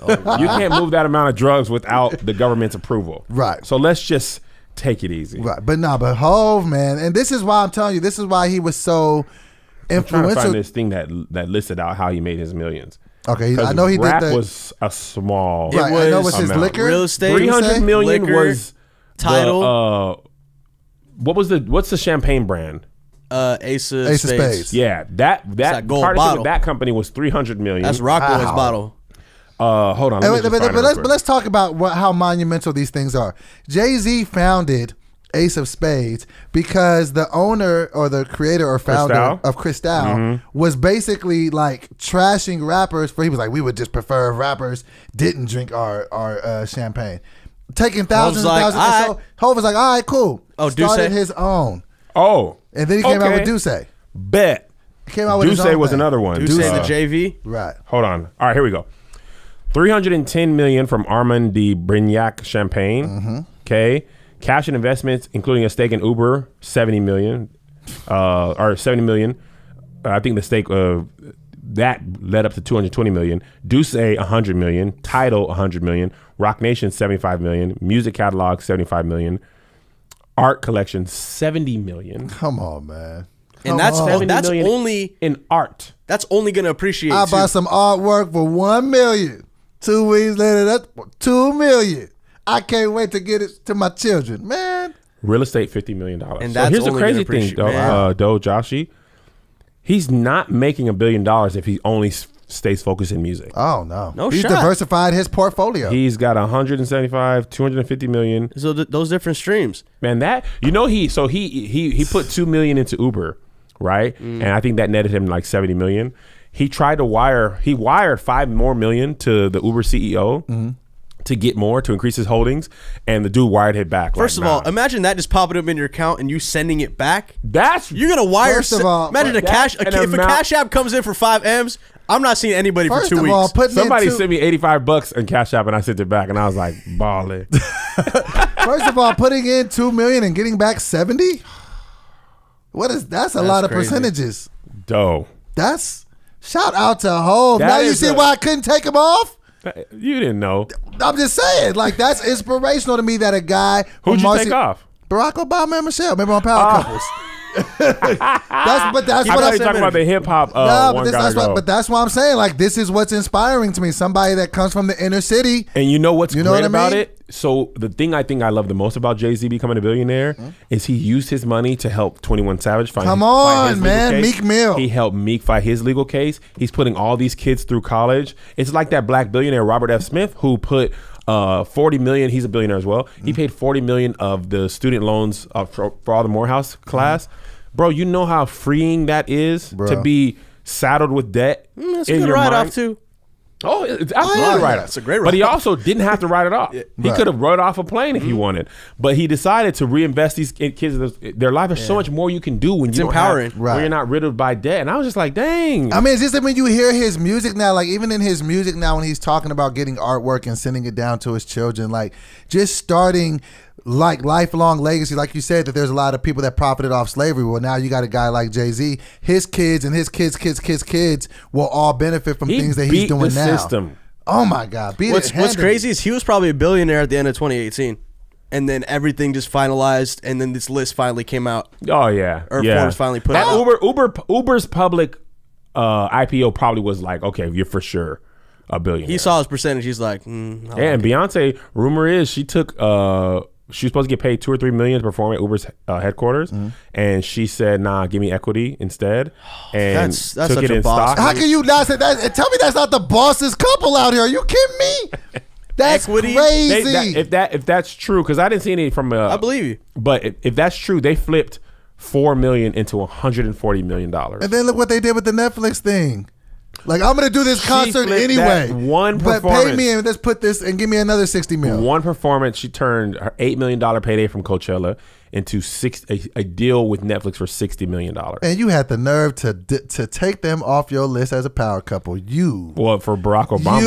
You can't move that amount of drugs without the government's approval.
Right.
So let's just take it easy.
Right. But Hov, man, and this is why I'm telling you, this is why he was so influential.
I'm trying to find this thing that listed out how he made his millions.
Okay, I know he
rap
did that.
Was a small.
Right, I know it was his liquor,
real estate,
300 million liquor, was
title.
What's the champagne brand?
Ace of Spades.
Yeah, that part of that company was 300 million.
That's Rockaway's bottle.
Hold on.
But let's talk about how monumental these things are. Jay-Z founded Ace of Spades because the owner or the creator or founder of Cristal was basically like trashing rappers. He was like, we would just prefer if rappers didn't drink our champagne. Taking thousands and thousands. So Hov was like, all right, cool. Started his own.
Oh.
And then he came out with Duce.
Bet.
Came out with
Duce
his own
was
thing.
another one.
Duce the JV.
Right.
Hold on. All right, here we go. 310 million from Armand de Brignac Champagne. Okay. Cash and investments, including a stake in Uber, 70 million. Or 70 million. I think the stake that led up to 220 million. Duce, 100 million. Tidal, 100 million. Rock Nation, 75 million. Music catalog, 75 million. Art collection, 70 million.
Come on, man.
And that's only
in art.
That's only gonna appreciate.
I buy some artwork for $1 million. 2 weeks later, that's $2 million. I can't wait to get it to my children, man.
Real estate, $50 million.
And
so here's the crazy thing, though, Joshy. He's not making $1 billion if he only stays focused in music.
Oh no,
he's
diversified his portfolio.
He's got 175, 250 million.
So those different streams,
man. That he put $2 million into Uber, right? And I think that netted him like 70 million. He tried to wired $5 more million to the Uber CEO. To get more, to increase his holdings, and the dude wired it back.
First of all, imagine that just popping up in your account and you sending it back. You're gonna wire.
First of all,
imagine if a Cash App comes in for 5 M's, I'm not seeing anybody for 2 weeks.
Somebody sent me $85 in Cash App, and I sent it back, and I was like, balling.
First of all, putting in $2 million and getting back 70. That's a lot of percentages.
Dope.
That's shout out to Hov. Now you see why I couldn't take him off.
You didn't know.
I'm just saying, like, that's inspirational to me that a guy
who'd you take off?
Barack Obama and Michelle. Remember on Power Couples. That's what I'm
talking about, the hip hop.
But that's why I'm saying, like, this is what's inspiring to me. Somebody that comes from the inner city.
And you know what's great about it? So the thing I think I love the most about Jay-Z becoming a billionaire is he used his money to help 21 Savage fight.
Come on, man, Meek Mill.
He helped Meek fight his legal case. He's putting all these kids through college. It's like that black billionaire Robert F. Smith who put 40 million. He's a billionaire as well. He paid 40 million of the student loans for all the Morehouse class. Bro, you know how freeing that is to be saddled with debt
that's in a good write-off too.
Oh, it's absolutely right.
It's a great
But he
write-off.
also didn't have to write it off. He
Right.
could have wrote off a plane if he wanted. But he decided to reinvest these kids. Their life. There's so much more you can do when you don't
empowering.
have, when you're not riddled by debt. And I was just like, dang.
I mean, it's just that when you hear his music now, like even in his music now, when he's talking about getting artwork and sending it down to his children, like just starting like lifelong legacy, like you said, that there's a lot of people that profited off slavery. Well, now you got a guy like Jay-Z, his kids and his kids will all benefit from things that he's doing
the
now.
System.
Oh my God!
What's crazy is he was probably a billionaire at the end of 2018, and then everything just finalized, and then this list finally came out.
Oh yeah,
Or
yeah.
Forbes finally put
that
out.
Uber's public IPO probably was like, okay, you're for sure a billionaire.
He saw his percentage. He's like, I
and
like it.
Beyonce, rumor is she took she was supposed to get paid $2 or $3 million to perform at Uber's headquarters, and she said, "Nah, give me equity instead." And
That's
took
such
it
a
in
boss.
stock.
How can you not say that? Tell me that's not the boss's couple out here. Are you kidding me? That's
Equity?
crazy.
If that's true, because I didn't see any from.
I believe you.
But if that's true, they flipped $4 million into $140 million.
And then look what they did with the Netflix thing. Like, I'm gonna do this concert
flipped
anyway.
that one
but pay
performance.
me and let's put this and give me another 60 mil.
One performance, she turned her $8 million payday from Coachella into a deal with Netflix for $60 million.
And you had the nerve to take them off your list as a power couple.
Well, for Barack Obama.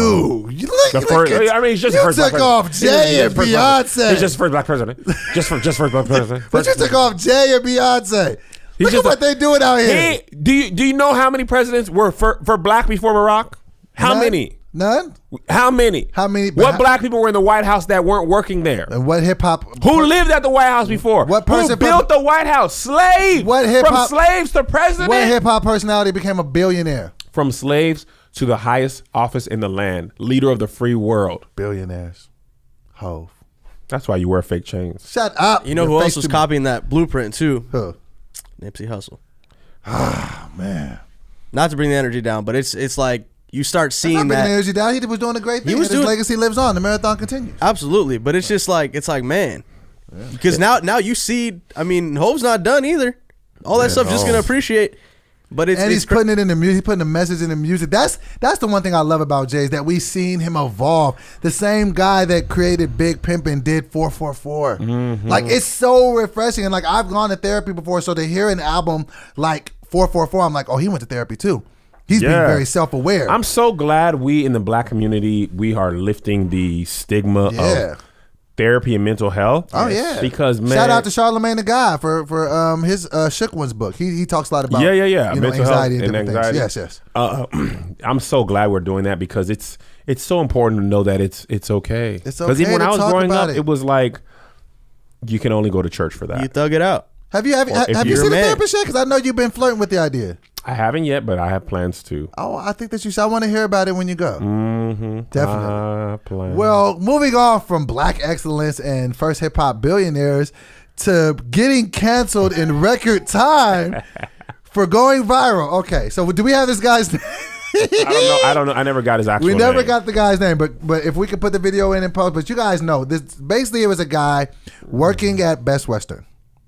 You look,
The first, I mean, he's just
you
the first black
took
president.
off Jay and Beyonce.
He's just the first black president. Just first black president.
But you took off Jay and Beyonce. Look at what they doing out here.
Hey, do you know how many presidents were for black before Barack? How
None?
many?
None?
How many?
How many?
What black people were in the White House that weren't working there?
And what hip hop?
Who lived at the White House before?
What person
Who built the White House? Slaves.
What
From
hip-hop-
slaves to president?
What hip hop personality became a billionaire?
From slaves to the highest office in the land, leader of the free world.
Billionaires. Hove.
That's why you wear fake chains.
Shut up.
You know who else was copying that blueprint too?
Who?
Nipsey Hussle.
Oh man.
Not to bring the energy down, but it's like you start
That's
seeing
not bringing
that.
energy down. He was doing a great thing.
was
His
doing-
legacy lives on. The marathon continues.
Absolutely, but it's just like man, because now you see. I mean, Hope's not done either. All that stuff just gonna appreciate. But it's
And he's putting it in the music. He's putting the message in the music. That's the one thing I love about Jay is that we've seen him evolve. The same guy that created Big Pimpin' did 444. Like, it's so refreshing. And like, I've gone to therapy before, so to hear an album like 444, I'm like, oh, he went to therapy too. He's being very self-aware.
I'm so glad we in the black community, we are lifting the stigma of therapy and mental health.
Oh yeah,
because man,
shout out to Charlamagne the Guy for his Shook Ones book. He talks a lot about
You know,
mental anxiety and different things. Yes.
I'm so glad we're doing that because it's so important to know that it's okay.
It's
because even when
okay
I
to
was
talk
growing
about
up,
it.
it was like you can only go to church for that.
you thug it out.
Have you
if
seen
you're
a
a man.
therapist yet? Because I know you've been flirting with the idea.
I haven't yet, but I have plans to.
Oh, I think that you should. I want to hear about it when you go. Definitely.
Plans.
Well, moving on from black excellence and first hip hop billionaires to getting canceled in record time for going viral. Okay, so do we have this guy's name?
I don't know. I never got his actual
We never
name.
got the guy's name, but if we could put the video in and post, but you guys know this. Basically, it was a guy working at Best Western.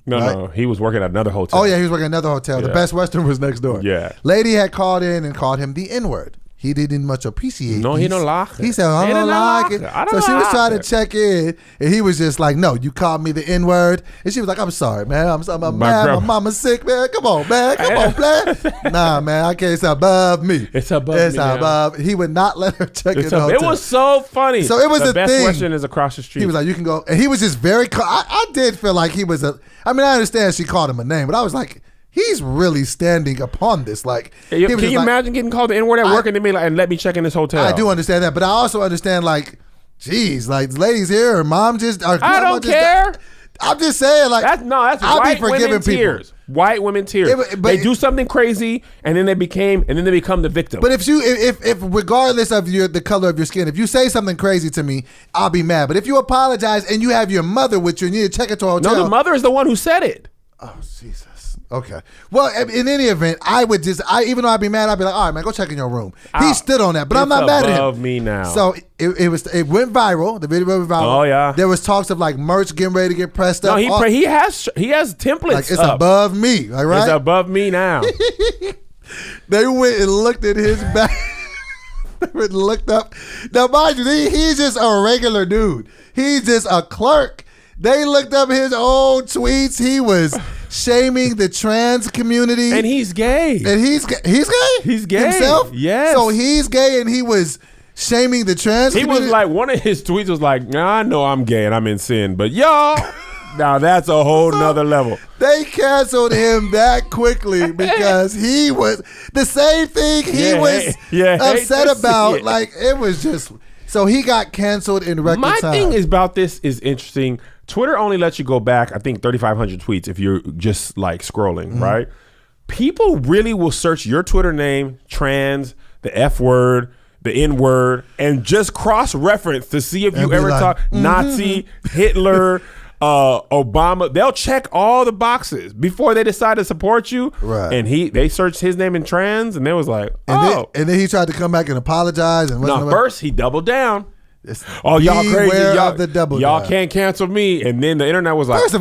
No, he was working at another hotel.
Oh yeah, he was working at another hotel. The
Yeah.
Best Western was next door.
Yeah.
Lady had called in and called him the N-word. He didn't much appreciate.
No, he don't like it.
He said, "I
He
don't
don't
like
like
it."
it. I don't
So she was
like
trying
it.
to check in, and he was just like, "No, you called me the N-word," and she was like, "I'm sorry, man. I'm mad. My mama's sick, man. Come on, man. Come on, man. Nah, man. I can't. It's above me.
It's above me now.
above." He would not let her check in.
It was so funny.
So it was
the
a
Best
thing.
Western is across the street.
He was like, "You can go," and he was just very. I did feel like he was a. I mean, I understand she called him a name, but I was like, he's really standing upon this. Like, he was
Can
just
you
like,
imagine getting called the N-word at work and they be like, and let me check in this hotel?
I do understand that, but I also understand like, geez, like ladies here, her mom just.
I don't care.
I'm just saying, like,
That's
I'll
white
be forgiving
women
people.
tears. White women tears.
Yeah, but
they do something crazy and then they become the victim.
But if regardless of the color of your skin, if you say something crazy to me, I'll be mad. But if you apologize and you have your mother with you and you need to check into a hotel,
no, the mother is the one who said it.
Oh, Jesus. Okay. Well, in any event, I would even though I'd be mad, I'd be like, all right, man, go check in your room. He stood on that, but I'm not mad at him.
Above me now.
So it went viral. The video went viral.
Oh, yeah.
There was talks of like merch getting ready to get pressed up.
No, he has templates.
like it's
up.
above me, like, right?
It's above me now.
They went and looked at his back. They looked up. Now, mind you, he's just a regular dude. He's just a clerk. They looked up his old tweets. He was shaming the trans community.
And he's gay.
And he's gay?
He's gay.
Himself?
Yes.
So he's gay and he was shaming the trans community?
He was like, one of his tweets was like, nah, I know I'm gay and I'm in sin, but y'all, now that's a whole nother level.
They canceled him that quickly because he was the same thing he was upset about. Like, it was just... So he got canceled in record time.
My thing is about this is interesting. Twitter only lets you go back, I think, 3,500 tweets if you're just like scrolling, right? People really will search your Twitter name, trans, the F word, the N word, and just cross-reference to see if you ever talk Nazi, Hitler, Obama. They'll check all the boxes before they decide to support you.
Right.
And they searched his name in trans, and they was like,
and then he tried to come back and apologize. And
first he doubled down. Y'all crazy. Y'all can't cancel me. And then the internet was like,
first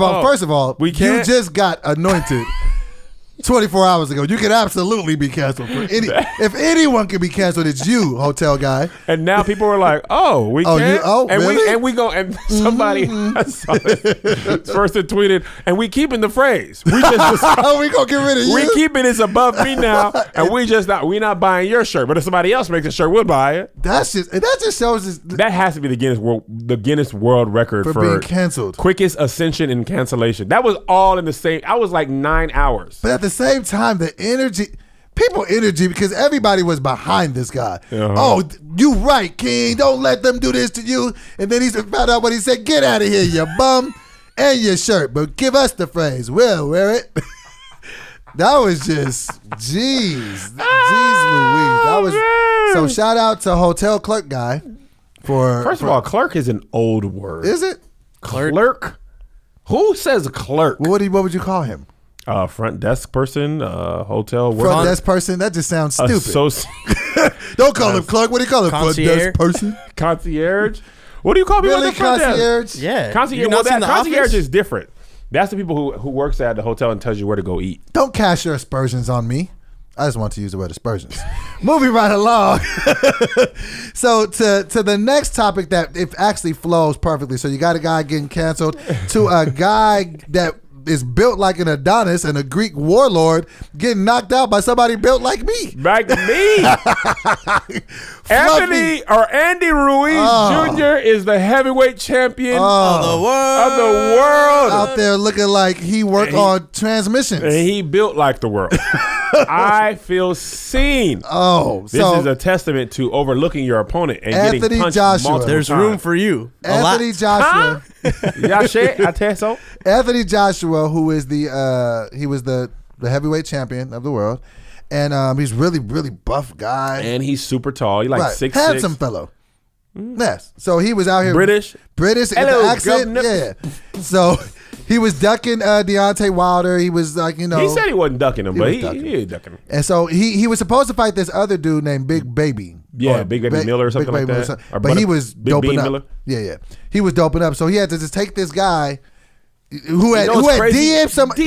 of all,
we can't.
You just got anointed 24 hours ago. You could absolutely be canceled. If anyone can be canceled, it's you, hotel guy.
And now people were like, we can't. And somebody I saw this person tweeted, and we keeping the phrase. We just
we gonna get rid of you.
We keeping it's above me now, and we not buying your shirt. But if somebody else makes a shirt, we'll buy it.
That just shows us
that has to be the Guinness World Record for
being canceled.
Quickest ascension and cancellation. That was all in the same. I was like 9 hours.
But at the same time, people energy, because everybody was behind this guy. Oh, you right, King. Don't let them do this to you. And then he found out what he said. Get out of here, you bum, and your shirt. But give us the phrase. We'll wear it. That was just, jeez Louise. That was so. Shout out to hotel clerk guy for.
First of all, clerk is an old word.
Is it
clerk? Who says clerk?
What would you call him?
Front desk person, hotel worker.
Front desk person? That just sounds stupid. Don't call him clerk. What do you call him?
Concierge?
Front desk person?
Concierge? What do you call people at the front
concierge?
desk?
Yeah.
Concierge is different. That's the people who works at the hotel and tells you where to go eat.
Don't cast your aspersions on me. I just want to use the word aspersions. Moving right along. So to the next topic that it actually flows perfectly. So you got a guy getting canceled to a guy that is built like an Adonis and a Greek warlord getting knocked out by somebody built like me.
Like me. Andy Ruiz Jr. is the heavyweight champion
of the world.
Out there looking like he worked on transmissions.
And he built like the world. I feel seen.
This
is a testament to overlooking your opponent and
Anthony
getting punched
Joshua.
multiple
There's
times.
room for you.
Anthony Joshua. Anthony Joshua, who is he was the heavyweight champion of the world, and he's really, really buff guy.
And he's super tall. He's like 6'6".
Handsome fellow. Yes. So he was out here
British
with
Hello,
the accent.
governor.
Yeah. So he was ducking Deontay Wilder. He was like,
he said he wasn't ducking him, but he is ducking him.
And so he was supposed to fight this other dude named Big Baby.
Yeah, Big Baby Miller or something like that.
But he was doping up.
Miller?
Yeah. He was doping up. So he had to just take this guy who had DM'd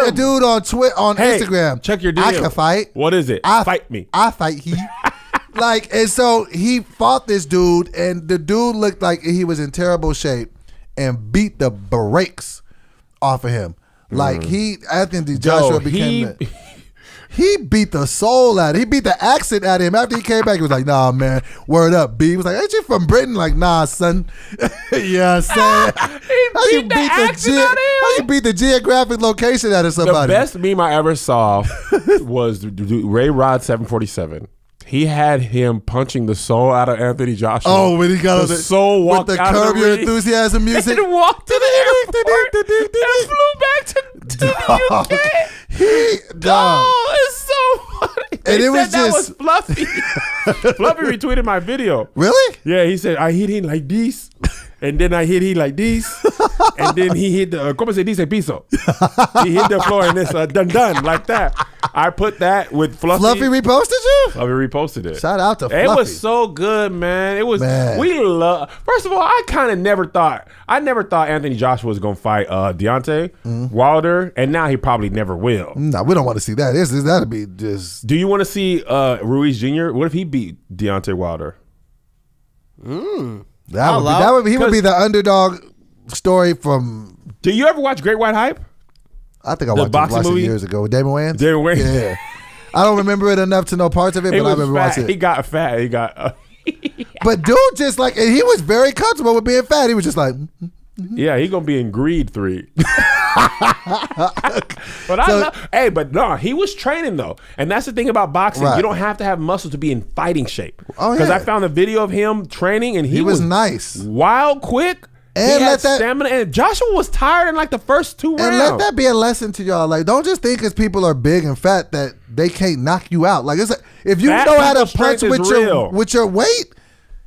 a dude on Instagram.
Check your DM.
I can fight.
What is it? Fight me.
I fight he. And so he fought this dude, and the dude looked like he was in terrible shape and beat the brakes off of him. Anthony Joshua he beat the soul out of him. He beat the accent out of him. After he came back, he was like, nah, man, word up, B. He was like, ain't you from Britain? Like, nah, son. Yeah, son. How you beat the geographic location out of somebody?
The best meme I ever saw was Ray Rod 747. He had him punching the soul out of Anthony Joshua.
Oh, when he got
the soul walked
with the
out
Curb
of
Your
the ring
Enthusiasm music,
and walked to the airport and flew back to the UK. It's so funny.
And it was
that was Fluffy. Fluffy retweeted my video.
Really?
Yeah, he said I hit him like this, and then I hit him like this, And then he hit the, ¿cómo se dice piso? He hit the floor and it's done like that. I put that with Fluffy.
Fluffy reposted you?
Fluffy reposted it.
Shout out to Fluffy.
It was so good, man. It was, we love, first of all, I kind of never thought Anthony Joshua was going to fight Deontay Wilder, and now he probably never will.
No, we don't want to see that. That'd be just.
Do you want to see Ruiz Jr.? What if he beat Deontay Wilder?
That would be the underdog story from.
Do you ever watch Great White Hype?
I think I watched it years ago with Damon Wayans. Yeah. I don't remember it enough to know parts of it, but I remember watching it.
He got fat. He got.
But dude, just like, and he was very comfortable with being fat. He was just like.
Yeah, he gonna be in Greed 3. But no, he was training though, and that's the thing about boxing. Right. You don't have to have muscle to be in fighting shape. Because I found a video of him training, and he was
nice,
wild, quick, and he had stamina. And Joshua was tired in like the first 2 rounds.
And let that be a lesson to y'all. Like, don't just think because people are big and fat that they can't knock you out. Like, it's like, if you know how to punch with your weight,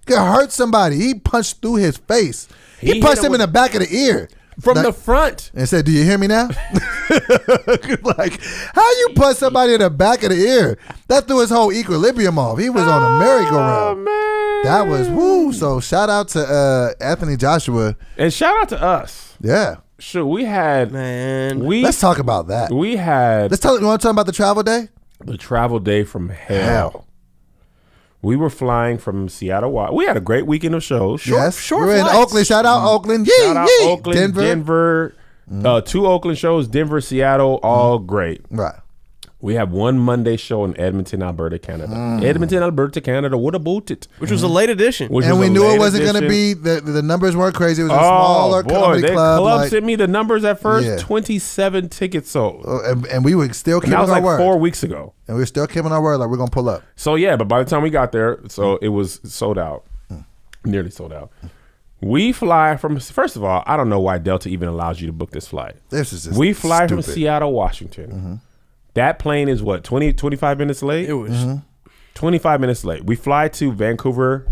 you can hurt somebody. He punched through his face. He punched him in the back of the ear.
From the front.
And said, do you hear me now? Like, how you punch somebody in the back of the ear? That threw his whole equilibrium off. He was on a merry-go-round.
Man.
That was woo. So shout out to Anthony Joshua.
And shout out to us.
Yeah.
Sure, we had.
Man.
Let's talk about that.
We had.
You want to talk about the travel day?
The travel day from hell. We were flying from Seattle. We had a great weekend of shows.
Short we were in Oakland. Shout out Oakland.
Shout out Oakland, Denver. 2 Oakland shows, Denver, Seattle, all great.
Right.
We have one Monday show in Edmonton, Alberta, Canada. Edmonton, Alberta, Canada. What about it?
Which was a late edition.
And we knew it wasn't going to be, the numbers weren't crazy. It was a smaller comedy club.
Club sent me the numbers at first. 27 tickets sold.
And we were still keeping our word.
That was like 4 weeks ago.
And we were still keeping our word, like we're going to pull up.
So yeah, but by the time we got there, it was sold out. Nearly sold out. We fly from, first of all, I don't know why Delta even allows you to book this flight.
This is just
We fly from Seattle, Washington. That plane is what, 25 minutes late?
It was
25 minutes late. We fly to Vancouver,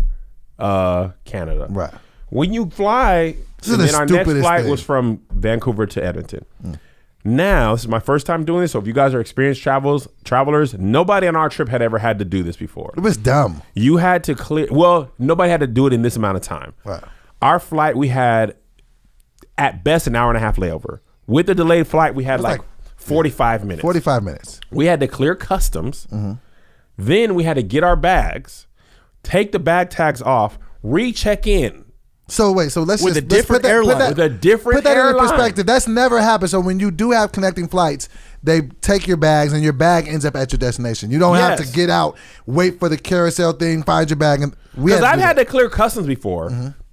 Canada.
Right.
When you fly, and then our next flight was from Vancouver to Edmonton. Now, this is my first time doing this, so if you guys are experienced travelers, nobody on our trip had ever had to do this before.
It was dumb.
You had to nobody had to do it in this amount of time.
Right.
Our flight, we had at best an hour and a half layover. With the delayed flight, we had like 45 minutes.
45 minutes.
We had to clear customs. Then we had to get our bags, take the bag tags off, recheck in.
So wait, let's
with a different airline.
With a different
put that
airline.
in perspective. That's never happened. So when you do have connecting flights, they take your bags and your bag ends up at your destination. You don't have to get out, wait for the carousel thing, find your bag.
Because I've had to clear customs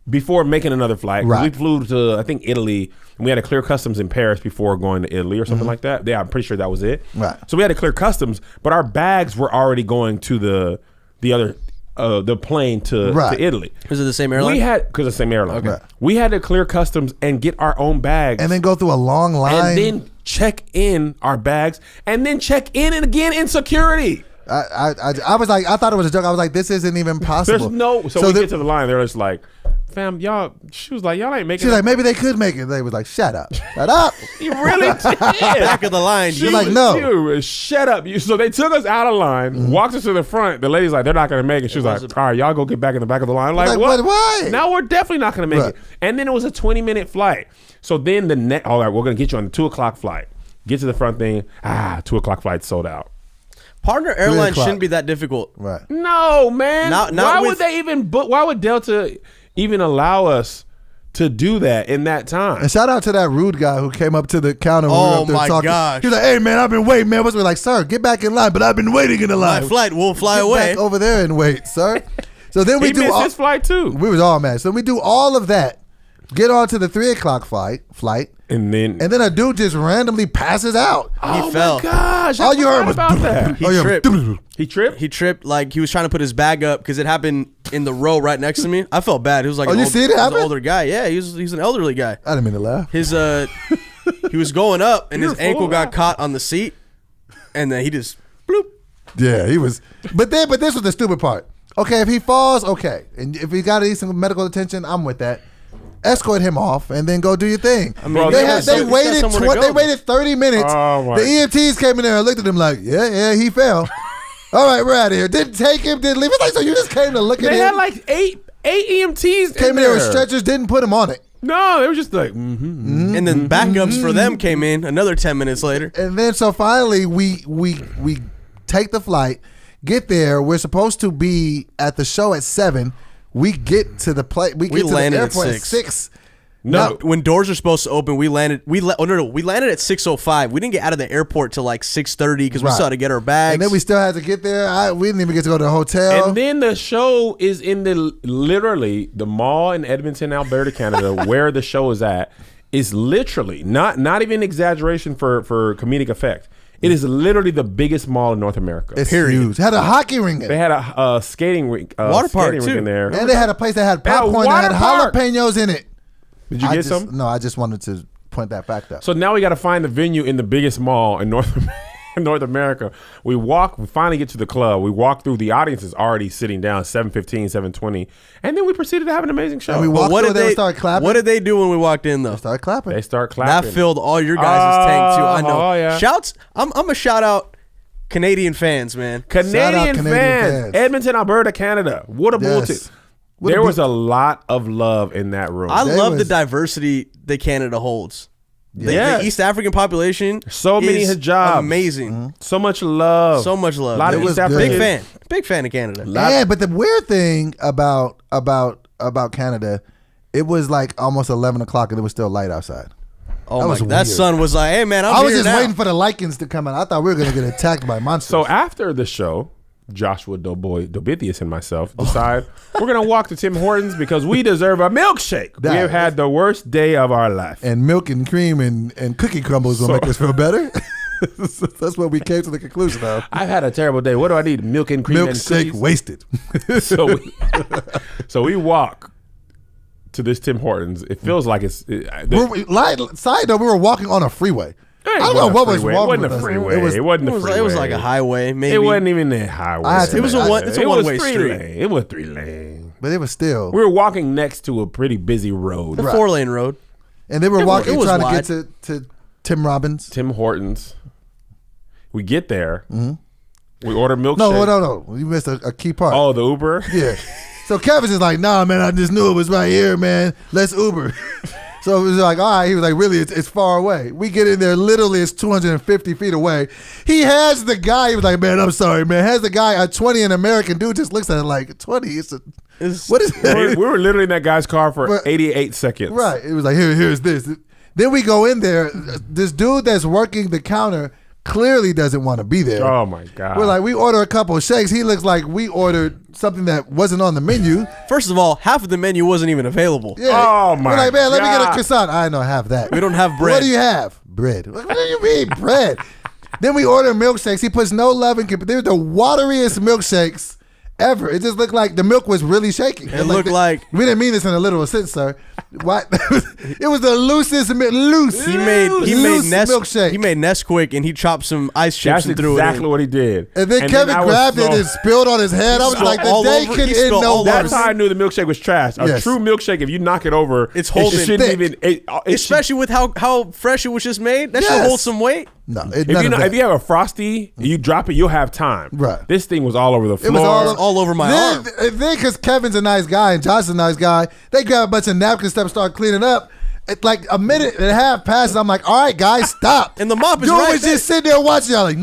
before making another flight.
Right.
We flew to, I think, Italy. And we had to clear customs in Paris before going to Italy or something like that. Yeah, I'm pretty sure that was it.
Right.
So we had to clear customs, but our bags were already going to the other the plane to Italy.
Is it the same airline?
Because the same airline.
Okay.
We had to clear customs and get our own bags.
And then go through a long line.
And then check in our bags. And then check in and again in security.
I was like, I thought it was a joke. I was like, this isn't even possible.
So we get to the line. They're just like, fam, y'all. She was like, y'all ain't making it.
She's like, maybe they could make it. They was like, shut up. Shut up.
You really did.
Back of the line.
She's like, no.
Shut up. So they took us out of line, walked us to the front. The lady's like, they're not going to make it. She was like, all right, y'all go get back in the back of the line. I'm like, what?
Why?
Now we're definitely not going to make it. And then it was a 20-minute flight. So then all right, we're going to get you on the 2 o'clock flight. Get to the front thing. 2 o'clock flight sold out.
Partner airlines shouldn't be that difficult.
Right.
No, man. Why would they even book? Why would Delta even allow us to do that in that time?
And shout out to that rude guy who came up to the counter when we were up there talking.
Gosh.
He was like, hey, man, I've been waiting, man. We're like, sir, get back in line, but I've been waiting in the line.
My flight will fly
get
away.
Back over there and wait, sir. So then we
missed his flight too.
We was all mad. So we do all of that, get on to the 3 o'clock flight. And then a dude just randomly passes out.
Oh,
he fell.
My gosh.
All you heard was
about that.
He tripped.
He tripped?
He tripped like he was trying to put his bag up because it happened in the row right next to me. I felt bad. He was like an older guy. Yeah, he's an elderly guy.
I didn't mean to laugh.
He was going up and his ankle got caught on the seat and then he just bloop.
Yeah, he was. But this was the stupid part. Okay, if he falls, okay. And if he got to need some medical attention, I'm with that. escort him off, and then go do your thing.
I mean,
they waited 30 minutes.
Oh,
the EMTs came in there and looked at him like, yeah, he fell. All right, we're out of here. Didn't take him, didn't leave. It's like, so you just came to look at him.
They had like eight EMTs
came in there with stretchers, didn't put him on it.
No, they were just like, and
then backups for them came in another 10 minutes later.
And then so finally we take the flight, get there. We're supposed to be at the show at 7. We get to the plane. We get to the airport at 6.
No, when doors are supposed to open, we landed. We landed at 6:05. We didn't get out of the airport till like 6:30 because we still had to get our bags.
And then we still had to get there. We didn't even get to go to the hotel.
And then the show is in literally the mall in Edmonton, Alberta, Canada, where the show is at. Is literally not even exaggeration for comedic effect. It is literally the biggest mall in North America.
It's huge. It had a hockey rink in it.
They had a skating rink,
water park too.
In there,
and they had a place that had popcorn that had jalapenos in it.
Did you get some?
No, I just wanted to point that fact out.
So now we got to find the venue in the biggest mall in North America. We finally get to the club. We walk through. The audience is already sitting down, 7:15, 7:20. And then we proceeded to have an amazing show.
And we walked through, they started clapping.
What did they do when we walked in, though?
They started clapping.
They start clapping.
That filled all your guys' tank, too. I know.
Oh, yeah.
Shouts. I'm going to shout out Canadian fans, man.
Canadian fans. Edmonton, Alberta, Canada. What a bullshit. There was a lot of love in that room.
I love the diversity that Canada holds. The East African population.
So many hijabs.
Amazing.
Mm-hmm.
So much love. A lot of East African. Big fan of Canada.
Yeah, but the weird thing about Canada, it was like almost 11 o'clock and it was still light outside.
Oh my! That sun was like, "Hey man, I was
just waiting for the lichens to come out. I thought we were gonna get attacked by monsters."
So after the show, Joshua Doughboy Dobithius and myself decide we're gonna walk to Tim Hortons because we deserve a milkshake. We have had the worst day of our life.
And milk and cream and cookie crumbles will make us feel better. That's what we came to the conclusion of.
I've had a terrible day. What do I need? Milk and cream and
milkshake wasted.
So we walk to this Tim Hortons. It feels like it's.
Side note, we were walking on a freeway. I don't know what was wrong with us.
It wasn't a freeway.
It was like a highway, maybe.
It wasn't even a highway.
It's a one-way street.
It was 3 lane.
But it was still.
We were walking next to a pretty busy road.
The 4-lane road.
And they were walking, trying to get to Tim Robbins.
Tim Hortons. We get there. Mm-hmm. We order milkshake.
No. You missed a key part.
Oh, the Uber?
Yeah. So Kevin's just like, nah, man, I just knew it was right here, man. Let's Uber. So it was like, all right. He was like, really, it's far away. We get in there, literally, it's 250 feet away. He has the guy, he was like, man, I'm sorry, man. Has the guy, a 20, an American dude just looks at it like, 20? What is that?
We were literally in that guy's car for 88 seconds.
Right. It was like, here's this. Then we go in there. This dude that's working the counter clearly doesn't want to be there.
Oh my God.
We're like, we order a couple of shakes. He looks like we ordered something that wasn't on the menu.
First of all, half of the menu wasn't even available.
Yeah.
Oh my God.
We're like, man, let me get a croissant. I don't have that.
We don't have bread.
What do you have? Bread. What do you mean bread? Then we order milkshakes. He puts no love in. They're the wateriest milkshakes ever. It just looked like the milk was really shaking.
It looked like
we didn't mean this in a literal sense, sir. What? It was the loosest loose.
He made
milkshake.
He made Nesquik and he chopped some ice chips and threw it in.
That's exactly what he did.
And then Kevin grabbed it and spilled on his head. I was like, the day could end no worse.
That's how I knew the milkshake was trash. A true milkshake, if you knock it over,
it's holding
thick.
Especially with how fresh it was just made. That should hold some weight.
No,
if you have a Frosty, you drop it, you'll have time.
Right.
This thing was all over the floor.
It was
all over my arm.
Then, because Kevin's a nice guy and Josh's a nice guy, they grab a bunch of napkins and start cleaning up. It's like a minute and a half passes. I'm like, all right, guys, stop.
And the mop is
Dude
right
was
there.
just sitting there watching. Y'all like,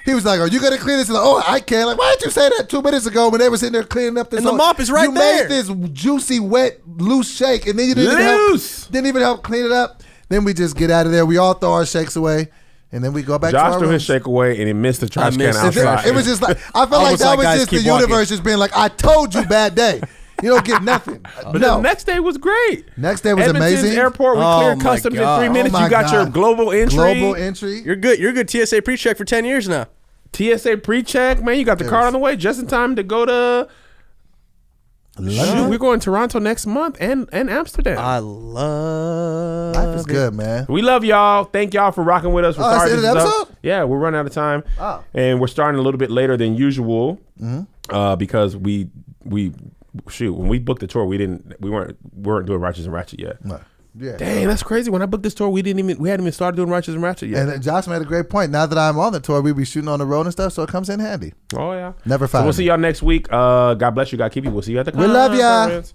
He was like, are you going to clean this? Like, oh, I can. Like, why didn't you say that 2 minutes ago when they were sitting there cleaning up this?
And the mop is right there.
You made this juicy, wet, loose shake, and then you didn't even help clean it up. Then we just get out of there. We all throw our shakes away. And then we go back to our
Josh threw his shake away and he missed the trash can outside.
It was just like, I felt like that was just the universe just being like, I told you, bad day. You don't get nothing.
But the next day was great.
Next day was
Edmonton's
amazing.
Airport, we cleared customs in 3 minutes. You got your global entry.
You're good. You're good. TSA pre-check for 10 years now.
TSA pre-check, man. You got the card on the way just in time to go to London. We're going to Toronto next month and Amsterdam.
I love
life is good, man.
We love y'all. Thank y'all for rocking with us.
That's the end of the episode?
Yeah, we're running out of time. And we're starting a little bit later than usual because we when we booked the tour, we weren't doing Righteous and Ratchet yet.
No. Yeah.
Dang, that's crazy. When I booked this tour, we hadn't even started doing Righteous and Ratchet yet.
And Josh made a great point. Now that I'm on the tour, we be shooting on the road and stuff, so it comes in handy.
Oh yeah.
Never
So we'll see y'all next week. God bless you. God keep you. We'll see you at the
We love ya.
conference.